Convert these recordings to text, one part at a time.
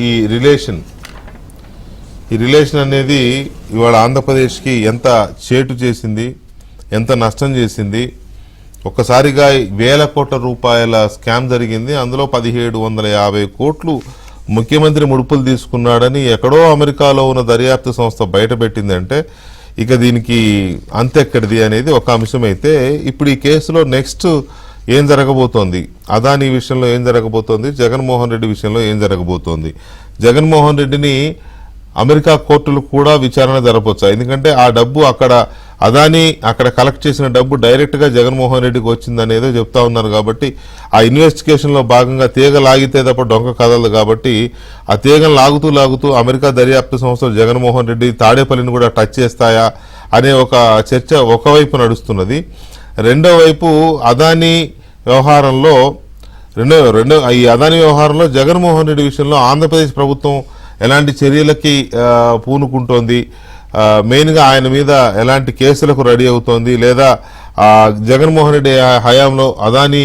ఈ రిలేషన్ అనేది ఇవాళ ఆంధ్రప్రదేశ్కి ఎంత చేటు చేసింది, ఎంత నష్టం చేసింది. ఒక్కసారిగా 1000 కోట్ల రూపాయల స్కామ్ జరిగింది. అందులో 1750 కోట్లు ముఖ్యమంత్రి ముడుపులు తీసుకున్నాడని ఎక్కడో అమెరికాలో ఉన్న దర్యాప్తు సంస్థ బయటపెట్టింది. అంటే ఇక దీనికి అంతెక్కడిది అనేది ఒక అంశం. అయితే ఇప్పుడు ఈ కేసులో నెక్స్ట్ ఏం జరగబోతోంది, అదానీ విషయంలో ఏం జరగబోతోంది, జగన్మోహన్ రెడ్డి విషయంలో ఏం జరగబోతోంది. జగన్మోహన్ రెడ్డిని అమెరికా కోర్టులు కూడా విచారణ జరపొచ్చా? ఎందుకంటే ఆ డబ్బు అదానీ అక్కడ కలెక్ట్ చేసిన డబ్బు డైరెక్ట్గా జగన్మోహన్ రెడ్డికి వచ్చిందనేదో చెప్తా ఉన్నారు. కాబట్టి ఆ ఇన్వెస్టిగేషన్లో భాగంగా తీగ లాగితే తప్ప డొంక కదలదు. కాబట్టి ఆ తీగను లాగుతూ అమెరికా దర్యాప్తు సంస్థలు జగన్మోహన్ రెడ్డి తాడేపల్లిని కూడా టచ్ చేస్తాయా అనే ఒక చర్చ ఒకవైపు నడుస్తున్నది. రెండో వైపు అదానీ వ్యవహారంలో ఈ అదానీ వ్యవహారంలో జగన్మోహన్ రెడ్డి విషయంలో ఆంధ్రప్రదేశ్ ప్రభుత్వం ఎలాంటి చర్యలకి పూనుకుంటోంది, మెయిన్గా ఆయన మీద ఎలాంటి కేసులకు రెడీ అవుతోంది, లేదా జగన్మోహన్ రెడ్డి హయాంలో అదానీ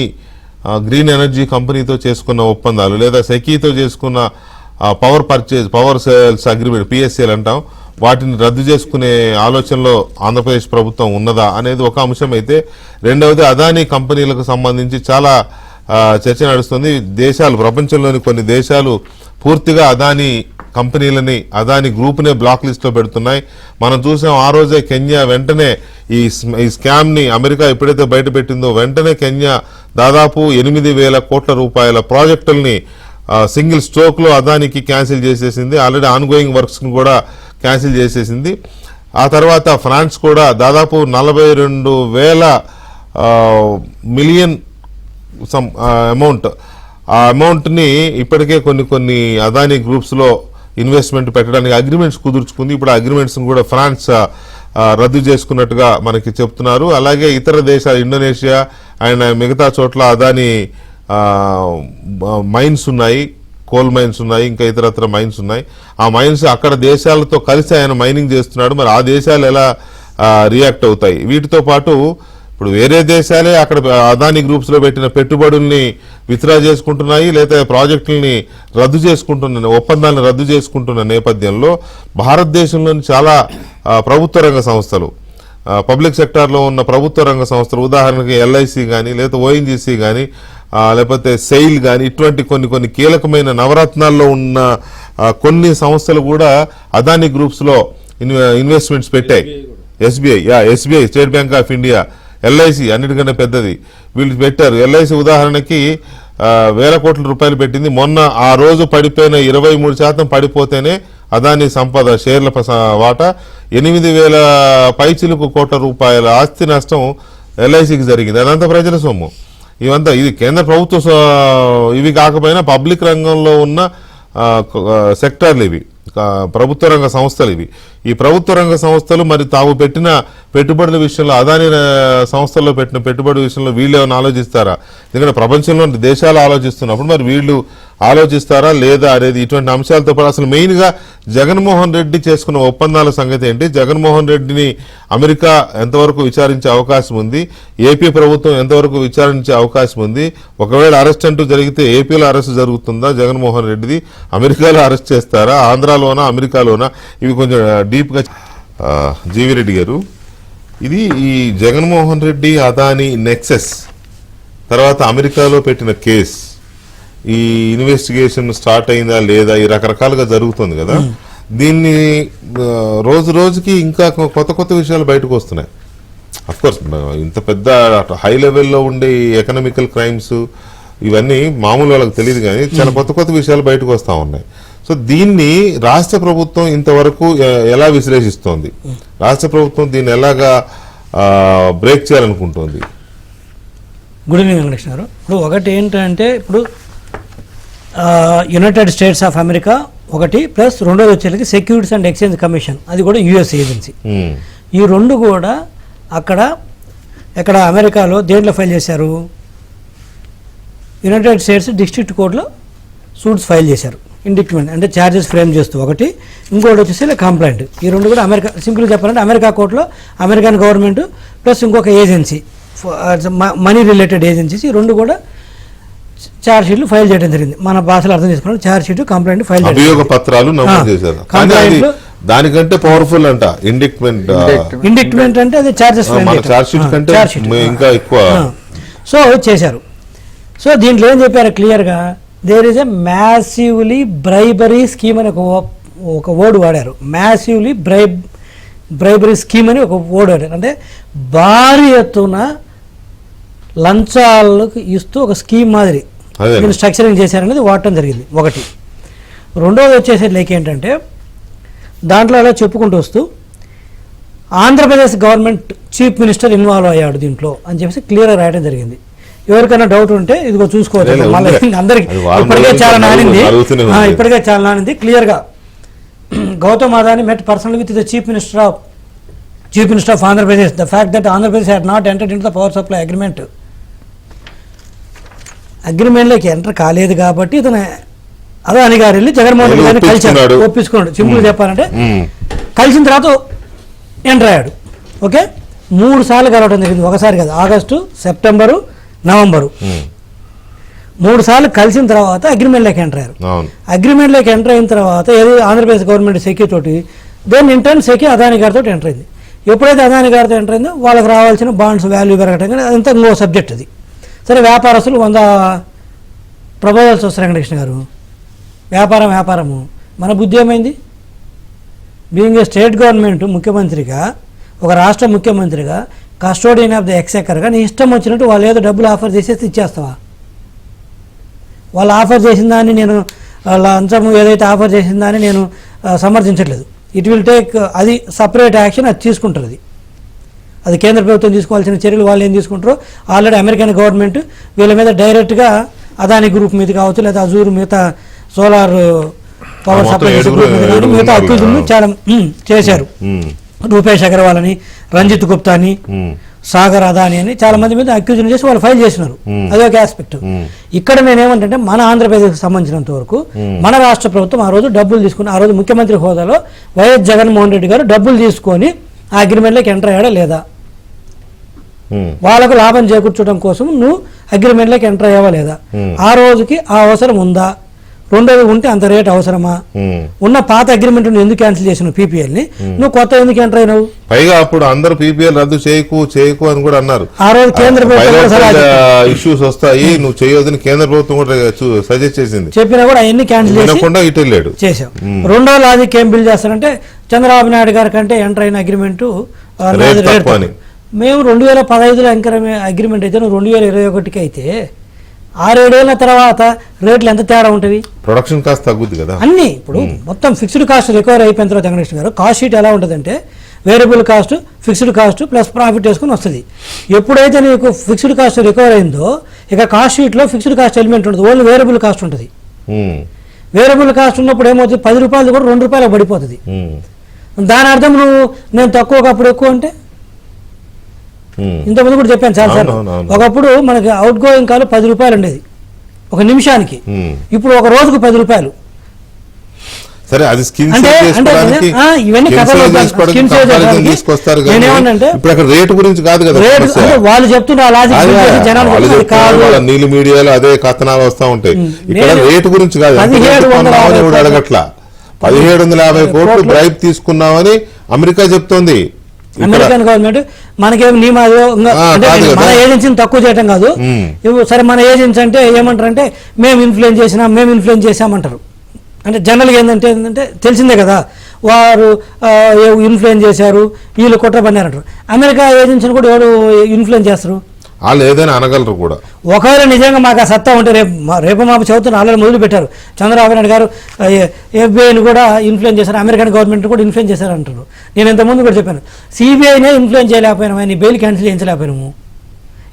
గ్రీన్ ఎనర్జీ కంపెనీతో చేసుకున్న ఒప్పందాలు, లేదా సెకీతో చేసుకున్న పవర్ సేల్స్ అగ్రిమెంట్ పిఎస్సీలు అంటాం, వాటిని రద్దు చేసుకునే ఆలోచనలో ఆంధ్రప్రదేశ్ ప్రభుత్వం ఉన్నదా అనేది ఒక అంశం. అయితే రెండవది అదానీ కంపెనీలకు సంబంధించి చాలా చర్చ నడుస్తుంది. ప్రపంచంలోని కొన్ని దేశాలు పూర్తిగా అదానీ కంపెనీలని, అదానీ గ్రూప్నే బ్లాక్ లిస్ట్లో పెడుతున్నాయి. మనం చూసాం ఆ రోజే కెన్యా వెంటనే ఈ స్కామ్ని అమెరికా ఎప్పుడైతే బయటపెట్టిందో వెంటనే కెన్యా దాదాపు 8,000 కోట్ల రూపాయల ప్రాజెక్టుల్ని సింగిల్ స్ట్రోక్లో అదానికి క్యాన్సిల్ చేసేసింది. ఆల్రెడీ ఆన్గోయింగ్ వర్క్స్ని కూడా క్యాన్సిల్ చేసేసింది. ఆ తర్వాత ఫ్రాన్స్ కూడా దాదాపు 42,000 మిలియన్ అమౌంట్, ఆ అమౌంట్ని ఇప్పటికే కొన్ని అదానీ గ్రూప్స్లో ఇన్వెస్ట్మెంట్ పెట్టడానికి అగ్రిమెంట్స్ కుదుర్చుకుంది. ఇప్పుడు ఆ అగ్రిమెంట్స్ని కూడా ఫ్రాన్స్ రద్దు చేసుకున్నట్టుగా మనకి చెప్తున్నారు. అలాగే ఇతర దేశాలు ఇండోనేషియా అండ్ మిగతా చోట్ల అదానీ మైన్స్ ఉన్నాయి, కోల్ మైన్స్ ఉన్నాయి, ఇంకా ఇతరత్ర మైన్స్ ఉన్నాయి. ఆ మైన్స్ అక్కడ దేశాలతో కలిసి ఆయన మైనింగ్ చేస్తున్నాడు. మరి ఆ దేశాలు ఎలా రియాక్ట్ అవుతాయి? వీటితో పాటు ఇప్పుడు వేరే దేశాలే అక్కడ అదానీ గ్రూప్స్లో పెట్టిన పెట్టుబడుల్ని విత్డ్రా చేసుకుంటున్నాయి, లేదా ప్రాజెక్టుల్ని రద్దు చేసుకుంటున్న ఒప్పందాలను రద్దు చేసుకుంటున్న నేపథ్యంలో భారతదేశంలోని చాలా ప్రభుత్వ రంగ సంస్థలు, పబ్లిక్ సెక్టార్లో ఉన్న ప్రభుత్వ రంగ సంస్థలు, ఉదాహరణకి ఎల్ఐసి కానీ, లేదా ఓఎన్జీసీ కానీ, లేకపోతే సెయిల్ కానీ, ఇటువంటి కొన్ని కీలకమైన నవరత్నాల్లో ఉన్న కొన్ని సంస్థలు కూడా అదానీ గ్రూప్స్లో ఇన్వెస్ట్మెంట్స్ పెట్టాయి. SBI state bank of India, LIC అన్నిటికంటే పెద్దది, వీళ్ళు పెట్టారు. ఎల్ఐసి ఉదాహరణకి 1,000 కోట్ల రూపాయలు పెట్టింది. మొన్న ఆ రోజు పడిపోయిన 23% పడిపోతేనే అదానీ సంపద షేర్ల వాటా 8,000 పైచిలుకు కోట్ల రూపాయల ఆస్తి నష్టం ఎల్ఐసికి జరిగింది. అదంతా ప్రజల సొమ్ము. ఇది కేంద్ర ప్రభుత్వ ఇవి కాకపోయినా పబ్లిక్ రంగంలో ఉన్న సెక్టార్లు ఇవి, ప్రభుత్వ రంగ సంస్థలు ఇవి. ఈ ప్రభుత్వ రంగ సంస్థలు మరి తాము పెట్టిన పెట్టుబడుల విషయంలో, అదానీ సంస్థల్లో పెట్టిన పెట్టుబడి విషయంలో వీళ్ళు ఏమైనా ఆలోచిస్తారా? ఎందుకంటే ప్రపంచంలో దేశాలు ఆలోచిస్తున్నప్పుడు మరి వీళ్ళు ఆలోచిస్తారా లేదా అనేది ఇటువంటి అంశాలతో పాటు అసలు మెయిన్గా జగన్మోహన్ రెడ్డి చేసుకున్న ఒప్పందాల సంగతి ఏంటి, జగన్మోహన్ రెడ్డిని అమెరికా ఎంతవరకు విచారించే అవకాశం ఉంది, ఏపీ ప్రభుత్వం ఎంతవరకు విచారించే అవకాశం ఉంది, ఒకవేళ అరెస్ట్ అంటూ జరిగితే ఏపీలో అరెస్ట్ జరుగుతుందా జగన్మోహన్ రెడ్డిది, అమెరికాలో అరెస్ట్ చేస్తారా, ఆంధ్రాలోనా అమెరికాలోనా, ఇవి కొంచెం డీప్గా. జీవిరెడ్డి గారు, ఇది ఈ జగన్మోహన్ రెడ్డి అదానీ నెక్సెస్ తర్వాత అమెరికాలో పెట్టిన కేసు, ఈ ఇన్వెస్టిగేషన్ స్టార్ట్ అయిందా లేదా, ఈ రకరకాలుగా జరుగుతుంది కదా, దీన్ని రోజు రోజుకి ఇంకా కొత్త విషయాలు బయటకు వస్తున్నాయి. అఫ్కోర్స్ ఇంత పెద్ద హై లెవెల్లో ఉండే ఎకనామికల్ క్రైమ్స్ ఇవన్నీ మామూలు వాళ్ళకి తెలియదు, కానీ చాలా కొత్త విషయాలు బయటకు వస్తూ ఉన్నాయి. సో దీన్ని రాష్ట్ర ప్రభుత్వం ఇంతవరకు ఎలా విశ్లేషిస్తోంది, రాష్ట్ర ప్రభుత్వం దీన్ని ఎలాగా బ్రేక్ చేయాలనుకుంటోంది? గుడ్ ఈవినింగ్ వెంకటేష్ గారు. ఇప్పుడు ఒకటి ఏంటంటే, ఇప్పుడు యునైటెడ్ స్టేట్స్ ఆఫ్ అమెరికా ఒకటి, ప్లస్ రెండోది వచ్చేసరికి సెక్యూరిటీస్ అండ్ ఎక్స్చేంజ్ కమిషన్, అది కూడా యుఎస్ ఏజెన్సీ. ఈ రెండు కూడా ఎక్కడ అమెరికాలో దేంట్లో ఫైల్ చేశారు, యునైటెడ్ స్టేట్స్ డిస్ట్రిక్ట్ కోర్టులో సూట్స్ ఫైల్ చేశారు, ఇండిక్ట్మెంట్ అంటే ఛార్జెస్ ఫ్రేమ్ చేస్తూ ఒకటి, ఇంకోటి వచ్చేసి కంప్లైంట్. ఈ రెండు కూడా అమెరికా, సింపుల్గా చెప్పాలంటే అమెరికా కోర్టులో అమెరికన్ గవర్నమెంట్ ప్లస్ ఇంకొక ఏజెన్సీ, మనీ రిలేటెడ్ ఏజెన్సీస్, ఈ రెండు కూడా ఛార్జ్ షీట్లు ఫైల్ చేయడం జరిగింది. మన భాషలో అర్థం చేసుకున్నాం, ఛార్జ్ షీట్ కంప్లైంట్ ఫైల్ చేయడం. అభియోగ పత్రాలు నమోదు చేశారు. కానీ అది దానికంటే పవర్ఫుల్ అంట ఇండిక్ట్మెంట్ అంటే అది ఛార్జెస్ ఛార్జ్ షీట్ కంటే ఇంకా ఎక్కువ. సో చేశారు. సో దీంట్లో ఏం చెప్పారు క్లియర్గా, there is a massively bribery scheme అని ఒక వర్డ్ వాడారు. మ్యాసివ్లీ బ్రైబరీ స్కీమ్ అని ఒక వర్డ్ వాడారు. అంటే భారీ ఎత్తున లంచాలకు ఇస్తూ ఒక స్కీమ్ మాదిరి దీన్ని స్ట్రక్చరింగ్ చేశారనేది వాడటం జరిగింది ఒకటి. రెండోది వచ్చేసి లైక్ ఏంటంటే దాంట్లో అలా చెప్పుకుంటూ వస్తూ Andhra Pradesh government chief minister involve అయ్యాడు దీంట్లో అని చెప్పేసి క్లియర్గా రాయడం జరిగింది. ఎవరికైనా డౌట్ ఉంటే ఇదిగో చూసుకోవచ్చు. మళ్ళీ అందరికి ఇప్పటికే చాలా నానింది క్లియర్గా. Gautam Adani met personal with the chief minister of Andhra Pradesh. The fact that Andhra Pradesh had not entered in the power supply అగ్రిమెంట్లోకి ఎంటర్ కాలేదు కాబట్టి ఇతను అదాని గారు వెళ్ళి జగన్మోహన్ రెడ్డి గారిని కలిశారు, ఒప్పించుకున్నాడు. సింపుల్ చెప్పాలంటే కలిసిన తర్వాత ఎంటర్ అయ్యాడు. ఓకే, 3 సార్లు కలవడం జరిగింది, ఒకసారి కదా, ఆగస్టు, సెప్టెంబరు, నవంబరు, 3 సార్లు కలిసిన తర్వాత అగ్రిమెంట్లోకి ఎంటర్ అయ్యారు. అగ్రిమెంట్లోకి ఎంటర్ అయిన తర్వాత ఏది ఆంధ్రప్రదేశ్ గవర్నమెంట్ సెక్యూ తోటి దేని ఇంటర్న్ సెక్యూ అదాని గారితో ఎంటర్ అయింది. ఎప్పుడైతే అదాని గారితో ఎంటర్ అయిందో వాళ్ళకి రావాల్సిన బాండ్స్ వాల్యూ పెరగటం కానీ అదంతా ఇంకో సబ్జెక్ట్ అది. సరే, వ్యాపారస్తులు 100 ప్రపోజల్స్ వస్తారు. వెంకటకృష్ణ గారు, వ్యాపారము మన బుద్ధి ఏమైంది? బీయింగ్ ఏ స్టేట్ గవర్నమెంట్ ముఖ్యమంత్రిగా, ఒక రాష్ట్ర ముఖ్యమంత్రిగా, కస్టోడియన్ ఆఫ్ ద ఎక్సెకర్గా నీ ఇష్టం వచ్చినట్టు వాళ్ళు ఏదో డబ్బులు ఆఫర్ చేసేసి ఇచ్చేస్తావా? వాళ్ళు ఆఫర్ చేసిన దాన్ని నేను లంచము ఏదైతే ఆఫర్ చేసిన దాన్ని నేను సమర్థించట్లేదు. ఇట్ విల్ టేక్, అది సపరేట్ యాక్షన్, అది తీసుకుంటుంది. అది కేంద్ర ప్రభుత్వం తీసుకోవాల్సిన చర్యలు వాళ్ళు ఏం తీసుకుంటారో ఆల్రెడీ అమెరికన్ గవర్నమెంట్ వీళ్ళ మీద డైరెక్ట్గా అదాని గ్రూప్ మీద కావచ్చు, లేదా అజూర్ మిగతా సోలార్ పవర్ సప్లై గ్రూప్ మీద కానీ మిగతా అక్యూజులను చాలా చేశారు. రూపేష్ అగర్వాల్ అని, రంజిత్ గుప్తా అని, సాగర్ అదాని అని చాలా మంది మీద అక్యూజన్ చేసి వాళ్ళు ఫైల్ చేసినారు. అదొక ఆస్పెక్ట్. ఇక్కడ నేనేమంటే మన ఆంధ్రప్రదేశ్కి సంబంధించినంత వరకు మన రాష్ట్ర ప్రభుత్వం ఆ రోజు డబ్బులు తీసుకుని, ఆ రోజు ముఖ్యమంత్రి హోదాలో వైఎస్ జగన్మోహన్ రెడ్డి గారు డబ్బులు తీసుకొని ఆ అగ్రిమెంట్లోకి ఎంటర్ అయ్యాడా లేదా, వాళ్ళకు లాభం చేకూర్చడం కోసం నువ్వు అగ్రిమెంట్లోకి ఎంటర్ అయ్యావా లేదా, ఆ రోజుకి ఆ అవసరం ఉందా, రెండోది ఉంటే అంత రేట్ అవసరమా, ఉన్న పాత అగ్రిమెంట్ ఎందుకు క్యాన్సిల్ చేసినావు పీపీఎల్ ని, నువ్వు కొత్త ఎందుకు ఎంటర్ అయినావు? పైగా అప్పుడు అందరూ పీపీఎల్ రద్దు చేయకు అని కూడా అన్నారు. ఆ రోజు కేంద్ర ప్రభుత్వం ఇష్యూస్ వస్తాయి, నువ్వు చేయొద్దని కేంద్ర ప్రభుత్వం కూడా సజెస్ట్ చేసింది. చెప్పినా కూడా అవన్నీ క్యాన్సిల్ చేసావు. రెండో లాజిక్ ఏం బిల్ చేస్తారంటే చంద్రబాబు నాయుడు గారి కంటే ఎంటర్ అయిన అగ్రిమెంట్ మేము 2015లో అగ్రిమెంట్ అయితే నువ్వు 2021కి అయితే 6-7 ఏళ్ల తర్వాత రేట్లు ఎంత తేడా ఉంటుంది? ప్రొడక్షన్ కాస్ట్ తగ్గుద్ది కదా అన్ని. ఇప్పుడు మొత్తం ఫిక్స్డ్ కాస్ట్ రికవర్ అయిపోయిన తర్వాత వెంకటేశ్వర గారు కాస్ట్ షీట్ ఎలా ఉంటుందంటే variable cost, fixed cost plus profit వేసుకుని వస్తుంది. ఎప్పుడైతే నీకు ఫిక్స్డ్ కాస్ట్ రికవర్ అయిందో ఇక కాస్ట్ షీట్లో ఫిక్స్డ్ కాస్ట్ ఎలిమెంట్ ఉంటుంది, ఓన్లీ వేరియబుల్ కాస్ట్ ఉంటుంది. వేరియబుల్ కాస్ట్ ఉన్నప్పుడు ఏమవుతుంది, 10 రూపాయలు కూడా 2 రూపాయలు పడిపోతుంది. దాని అర్థం నువ్వు నేను తక్కువ అప్పుడు ఎక్కువ అంటే ఇంతకుముందు కూడా చెప్పాను చాలా సార్. ఒకప్పుడు మనకి అవుట్ గోయింగ్ కాల్ 10 రూపాయలు ఉండేది ఒక నిమిషానికి, ఇప్పుడు ఒక రోజుకు 10 రూపాయలు. సరే, అది రేటు గురించి కాదు కదా వాళ్ళు చెప్తున్నారు. నీళ్ళు మీడియాలో అదే కథనాలు వస్తూ ఉంటాయి. ఇక్కడ రేటు గురించి కాదు, అడగట్లా 1750 కోట్లు బ్రైబ్ తీసుకున్నామని అమెరికా చెప్తోంది. అమెరికన్ గవర్నమెంట్ మనకేం మన ఏజెన్సీని తక్కువ చేయటం కాదు. సరే, మన ఏజెన్సీ అంటే ఏమంటారంటే మేము ఇన్ఫ్లుయెన్స్ చేసామంటారు. అంటే జనరల్గా ఏంటంటే తెలిసిందే కదా, వారు ఇన్ఫ్లుయెన్స్ చేశారు, వీళ్ళు కుట్ర పన్నారంటారు. అమెరికా ఏజెన్సీని కూడా ఎవరు ఇన్ఫ్లుయెన్స్ చేస్తారు? వాళ్ళు ఏదైనా అనగలరు కూడా. ఒకవేళ నిజంగా మాకు ఆ సత్తా ఉంటే రేపు మాకు చదువుతున్న ఆల్రెడీ మొదలు పెట్టారు. చంద్రబాబు నాయుడు గారు ఎఫ్బిఐని కూడా ఇన్ఫ్లుయెన్స్ చేశారు, అమెరికన్ గవర్నమెంట్ కూడా ఇన్ఫ్లుయెన్స్ చేశారు అంటారు. నేను ఇంతకుముందు కూడా చెప్పాను, సిబిఐనే ఇన్ఫ్లుయెన్స్ చేయలేకపోయినాము, నీ బెయిల్ క్యాన్సిల్ చేయించలేకపోయినాము.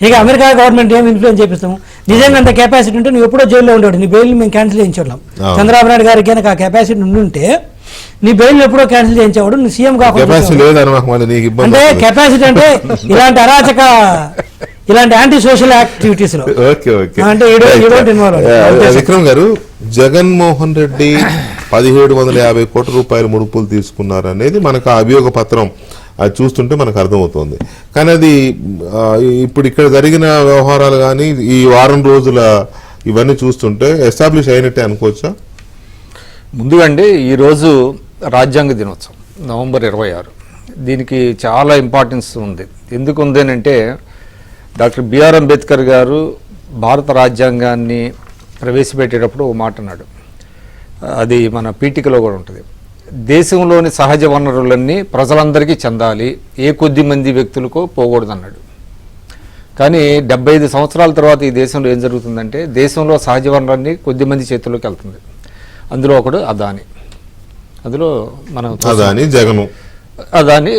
ఇక అమెరికా గవర్నమెంట్ ఏమి ఇన్ఫ్లుయెన్స్ చేపిస్తాము? నిజంగా అంత కెపాసిటీ ఉంటే నువ్వు ఎప్పుడో జైల్లో ఉండేవాడు, నీ బెయిల్ మేము క్యాన్సిల్ చేయించడం. చంద్రబాబు నాయుడు గారికి కనుక ఆ కెపాసిటీ ఉండుంటే నీ బెయిల్ ఎప్పుడో క్యాన్సిల్ చేయించేవాడు, నీ సీఎం కాకుండా. అంటే కెపాసిటీ అంటే ఇలాంటి అరాచక, ఇలాంటి యాంటీ సోషల్ యాక్టివిటీస్ లో అంటే విక్రమ్ గారు, జగన్మోహన్ రెడ్డి 1750 కోట్ల రూపాయలు ముడుపులు తీసుకున్నారు అనేది మనకు ఆ అభియోగ పత్రం అది చూస్తుంటే మనకు అర్థమవుతుంది. కానీ అది ఇప్పుడు ఇక్కడ జరిగిన వ్యవహారాలు కానీ ఈ వారం రోజుల ఇవన్నీ చూస్తుంటే ఎస్టాబ్లిష్ అయినట్టే అనుకోవచ్చా? ముందుగా అండి ఈరోజు రాజ్యాంగ దినోత్సవం నవంబర్ 26. దీనికి చాలా ఇంపార్టెన్స్ ఉంది. ఎందుకు ఉంది అని అంటే డాక్టర్ బిఆర్ అంబేద్కర్ గారు భారత రాజ్యాంగాన్ని ప్రవేశపెట్టేటప్పుడు ఓ మాట అన్నాడు, అది మన పీఠికలో కూడా ఉంటుంది. దేశంలోని సహజ వనరులన్నీ ప్రజలందరికీ చెందాలి, ఏ కొద్ది మంది వ్యక్తులకో పోకూడదు అన్నాడు. కానీ 75 సంవత్సరాల తర్వాత ఈ దేశంలో ఏం జరుగుతుందంటే దేశంలో సహజ వనరులన్నీ కొద్ది మంది చేతుల్లోకి వెళ్తుంది. అందులో ఒకడు అదాని, అందులో మనం అదాని, జగను, అదాని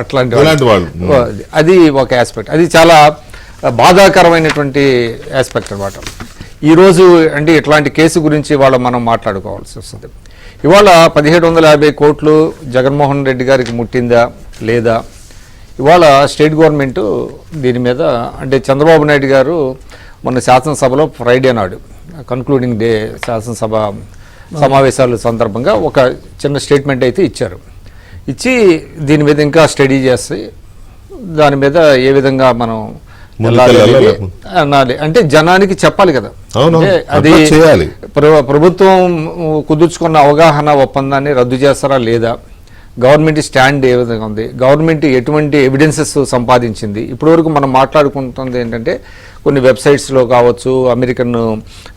అట్లాంటి వాళ్ళు. అది ఒక ఆస్పెక్ట్, అది చాలా బాధాకరమైనటువంటి ఆస్పెక్ట్ అనమాట. ఈరోజు అంటే ఇట్లాంటి కేసు గురించి ఇవాళ మనం మాట్లాడుకోవాల్సి వస్తుంది. ఇవాళ 1750 కోట్లు జగన్మోహన్ రెడ్డి గారికి ముట్టిందా లేదా? ఇవాళ స్టేట్ గవర్నమెంట్ దీని మీద అంటే చంద్రబాబు నాయుడు గారు మొన్న శాసనసభలో ఫ్రైడే నాడు కన్క్లూడింగ్ డే శాసనసభ సమావేశాల సందర్భంగా ఒక చిన్న స్టేట్మెంట్ అయితే ఇచ్చారు. ఇచ్చి దీని మీద ఇంకా స్టడీ చేసి దాని మీద ఏ విధంగా మనం అనాలి అంటే జనానికి చెప్పాలి కదా. అది ప్రభుత్వం కుదుర్చుకున్న అవగాహన ఒప్పందాన్ని రద్దు చేస్తారా లేదా, గవర్నమెంట్ స్టాండ్ ఏ విధంగా ఉంది, గవర్నమెంట్ ఎటువంటి ఎవిడెన్సెస్ సంపాదించింది. ఇప్పటివరకు మనం మాట్లాడుకుంటుంది ఏంటంటే కొన్ని వెబ్సైట్స్లో కావచ్చు, అమెరికన్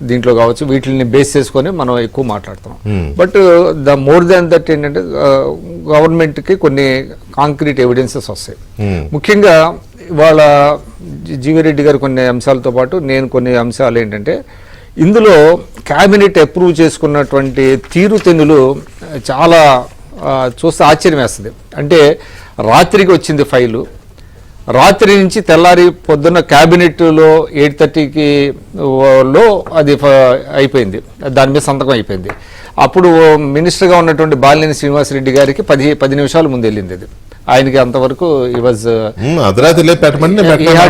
దీంట్లో కావచ్చు, వీటిని బేస్ చేసుకొని మనం ఎక్కువ మాట్లాడుతున్నాం. But the more than that ఏంటంటే గవర్నమెంట్కి కొన్ని కాంక్రీట్ ఎవిడెన్సెస్ వస్తాయి. ముఖ్యంగా ఇవాళ జీవిరెడ్డి గారు కొన్ని అంశాలతో పాటు నేను కొన్ని అంశాలు ఏంటంటే ఇందులో క్యాబినెట్ అప్రూవ్ చేసుకున్నటువంటి తీరుతెన్నులు చాలా చూస్తే ఆశ్చర్యం వేస్తుంది. అంటే రాత్రికి వచ్చింది ఫైలు, రాత్రి నుంచి తెల్లారి పొద్దున్న క్యాబినెట్లో 8:30కి లో అది అయిపోయింది, దాని మీద సంతకం అయిపోయింది. అప్పుడు మినిస్టర్గా ఉన్నటువంటి బాలినేని శ్రీనివాసరెడ్డి గారికి 10 నిమిషాల ముందు వెళ్ళింది అది. ఆయనకి అంతవరకు ఈ వాజ్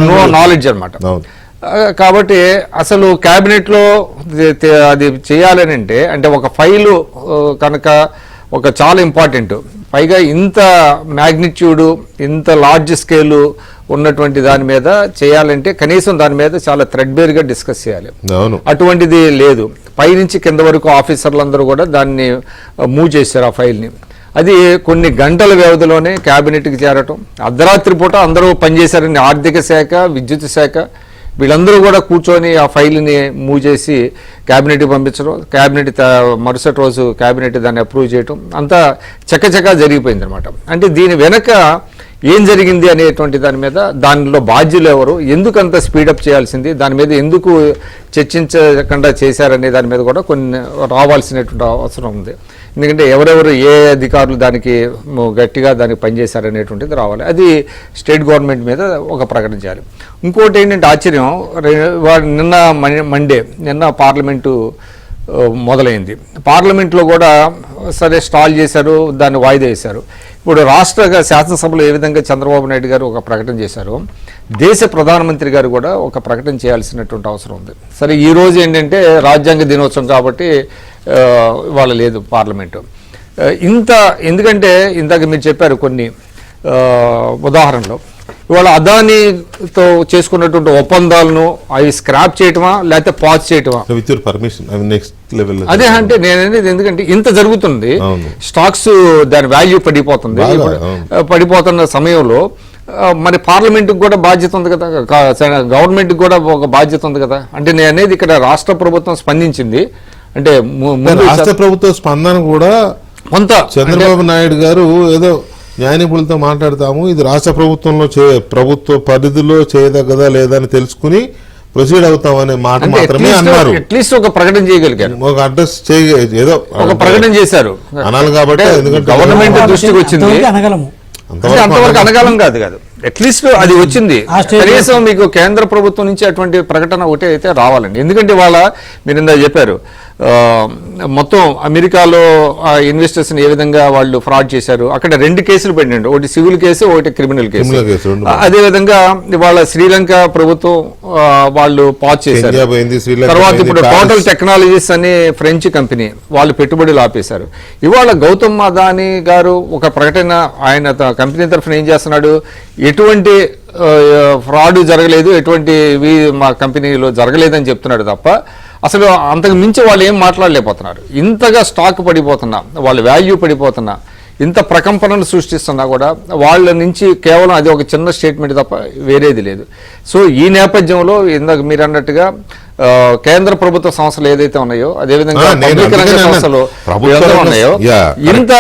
నో నాలెడ్జ్ అనమాట. కాబట్టి అసలు క్యాబినెట్లో అది చేయాలని అంటే ఒక ఫైలు కనుక ఒక చాలా ఇంపార్టెంట్, పైగా ఇంత మ్యాగ్నిట్యూడు ఇంత లార్జ్ స్కేలు ఉన్నటువంటి దాని మీద చేయాలంటే కనీసం దాని మీద చాలా థ్రెడ్బేర్గా డిస్కస్ చేయాలి. అటువంటిది లేదు. పైనుంచి కింద వరకు ఆఫీసర్లందరూ కూడా దాన్ని మూవ్ చేశారు ఆ ఫైల్ని. అది కొన్ని గంటల వ్యవధిలోనే క్యాబినెట్కి చేరటం, అర్ధరాత్రి పూట అందరూ పనిచేశారని ఆర్థిక శాఖ, విద్యుత్ శాఖ వీళ్ళందరూ కూడా కూర్చొని ఆ ఫైల్ని మూవ్ చేసి క్యాబినెట్కి పంపించడం, క్యాబినెట్ మరుసటి రోజు క్యాబినెట్ దాన్ని అప్రూవ్ చేయడం, అంతా చక్కచక్క జరిగిపోయింది అనమాట. అంటే దీని వెనక ఏం జరిగింది అనేటువంటి దాని మీద, దానిలో బాధ్యులు ఎవరు, ఎందుకు అంత స్పీడప్ చేయాల్సింది, దాని మీద ఎందుకు చర్చించకుండా చేశారనే దాని మీద కూడా కొన్ని రావాల్సినటువంటి అవసరం ఉంది. ఎందుకంటే ఎవరెవరు ఏ అధికారులు దానికి గట్టిగా దానికి పనిచేశారనేటువంటిది రావాలి. అది స్టేట్ గవర్నమెంట్ మీద ఒక ప్రకటన చేయాలి. ఇంకోటి ఏంటంటే ఆశ్చర్యం, నిన్న పార్లమెంటు మొదలైంది. పార్లమెంట్లో కూడా సరే స్టాల్ చేశారు, దాన్ని వాయిదా వేశారు. ఇప్పుడు రాష్ట్ర శాసనసభలో ఏ విధంగా చంద్రబాబు నాయుడు గారు ఒక ప్రకటన చేశారు, దేశ ప్రధానమంత్రి గారు కూడా ఒక ప్రకటన చేయాల్సినటువంటి అవసరం ఉంది. సరే ఈరోజు ఏంటంటే రాజ్యాంగ దినోత్సవం కాబట్టి ఇవాళ లేదు పార్లమెంటు. ఎందుకంటే ఇందాక మీరు చెప్పారు కొన్ని ఉదాహరణలు. ఇవాళ అదానీతో చేసుకున్నటువంటి ఒప్పందాలను అవి స్క్రాప్ చేయటమా లేకపోతే పాజ్ చేయటమా, అదే అంటే నేననేది. ఎందుకంటే ఇంత జరుగుతుంది, స్టాక్స్ దాని వాల్యూ పడిపోతున్న సమయంలో మరి పార్లమెంట్కి కూడా బాధ్యత ఉంది కదా, గవర్నమెంట్కి కూడా ఒక బాధ్యత ఉంది కదా. అంటే నేను అనేది ఇక్కడ రాష్ట్ర ప్రభుత్వం స్పందించింది అంటే రాష్ట్ర ప్రభుత్వ స్పందన కూడా కొంత చంద్రబాబు నాయుడు గారు ఏదో న్యాయనిపుణులతో మాట్లాడతాము, ఇది రాష్ట్ర ప్రభుత్వంలో ప్రభుత్వ పరిధిలో చేయదగ్గదా లేదా అని తెలుసుకుని ప్రొసీడ్ అవుతామనే మాట మాత్రమే అన్నారు. అట్లీస్ట్ ఒక ప్రకటన చేయగలిగారు, ఒక అడ్రస్ ఏదో ఒక ప్రకటన చేశారు అనాలి. కాబట్టి గవర్నమెంట్ దృష్టికి వచ్చింది, అంతవరకు అనగలం కాదు అట్లీస్ట్ అది వచ్చింది. కనీసం మీకు కేంద్ర ప్రభుత్వం నుంచి అటువంటి ప్రకటన ఒకటే అయితే రావాలండి. ఎందుకంటే వాళ్ళ మీరు ఇందా చెప్పారు మొత్తం అమెరికాలో ఇన్వెస్టర్స్ని ఏ విధంగా వాళ్ళు ఫ్రాడ్ చేశారు. అక్కడ 2 కేసులు పెట్టండి, ఒకటి సివిల్ కేసు, ఒకటి క్రిమినల్ కేసు. అదేవిధంగా వాళ్ళ శ్రీలంక ప్రభుత్వం వాళ్ళు పాజ్ చేశారు. తర్వాత ఇప్పుడు టోటల్ టెక్నాలజీస్ అనే ఫ్రెంచ్ కంపెనీ వాళ్ళు పెట్టుబడులు ఆపేశారు. ఇవాళ గౌతమ్ అదానీ గారు ఒక ప్రకటన, ఆయన కంపెనీ తరఫున ఏం చేస్తున్నాడు, ఎటువంటి ఫ్రాడ్ జరగలేదు, ఎటువంటి మా కంపెనీలో జరగలేదని చెప్తున్నాడు తప్ప అసలు అంతకు మించి వాళ్ళు ఏం మాట్లాడలేకపోతున్నారు. ఇంతగా స్టాక్ పడిపోతున్నా, వాళ్ళ వాల్యూ పడిపోతున్నా, ఇంత ప్రకంపనలు సృష్టిస్తున్నా కూడా వాళ్ళ నుంచి కేవలం అది ఒక చిన్న స్టేట్మెంట్ తప్ప వేరేది లేదు. సో ఈ నేపథ్యంలో ఇందాక మీరు అన్నట్టుగా కేంద్ర ప్రభుత్వ సంస్థలు ఏదైతే ఉన్నాయో, అదేవిధంగా పబ్లిక్ రంగ సంస్థలు ఏదైతే ఉన్నాయో, ఇంత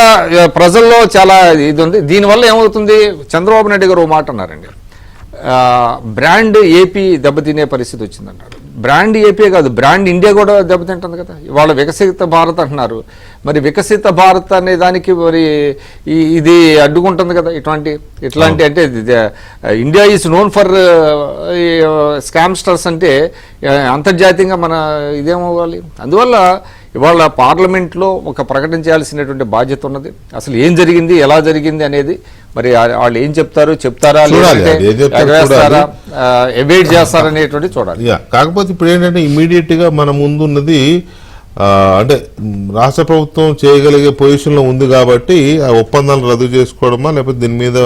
ప్రజల్లో చాలా ఇది ఉంది. దీనివల్ల ఏమవుతుంది, చంద్రబాబు నాయుడు గారు ఓ మాట అన్నారండి, బ్రాండ్ ఏపీ దెబ్బతినే పరిస్థితి వచ్చిందన్నారు. బ్రాండ్ ఏపీ కాదు, బ్రాండ్ ఇండియా కూడా దెబ్బతింటుంది కదా. ఇవాళ వికసిత భారత్ అంటున్నారు, మరి వికసిత భారత్ అనే దానికి మరి ఇది అడ్డుకుంటుంది కదా. ఇట్లాంటి అంటే India is known for scamsters అంటే అంతర్జాతీయంగా మన ఇదేమవ్వాలి. అందువల్ల ఇవాళ పార్లమెంట్లో ఒక ప్రకటన చేయాల్సినటువంటి బాధ్యత ఉన్నది. అసలు ఏం జరిగింది, ఎలా జరిగింది అనేది మరి వాళ్ళు ఏం చెప్తారా లేదంటే ఎవేట్ చేస్తారనేటువంటి చూడాలి. కాకపోతే ఇప్పుడు ఏంటంటే ఇమీడియట్ గా మన ముందున్నది అంటే రాష్ట్ర ప్రభుత్వం చేయగలిగే పొజిషన్లో ఉంది కాబట్టి ఆ ఒప్పందాలు రద్దు చేసుకోవడమా, లేకపోతే దీని మీద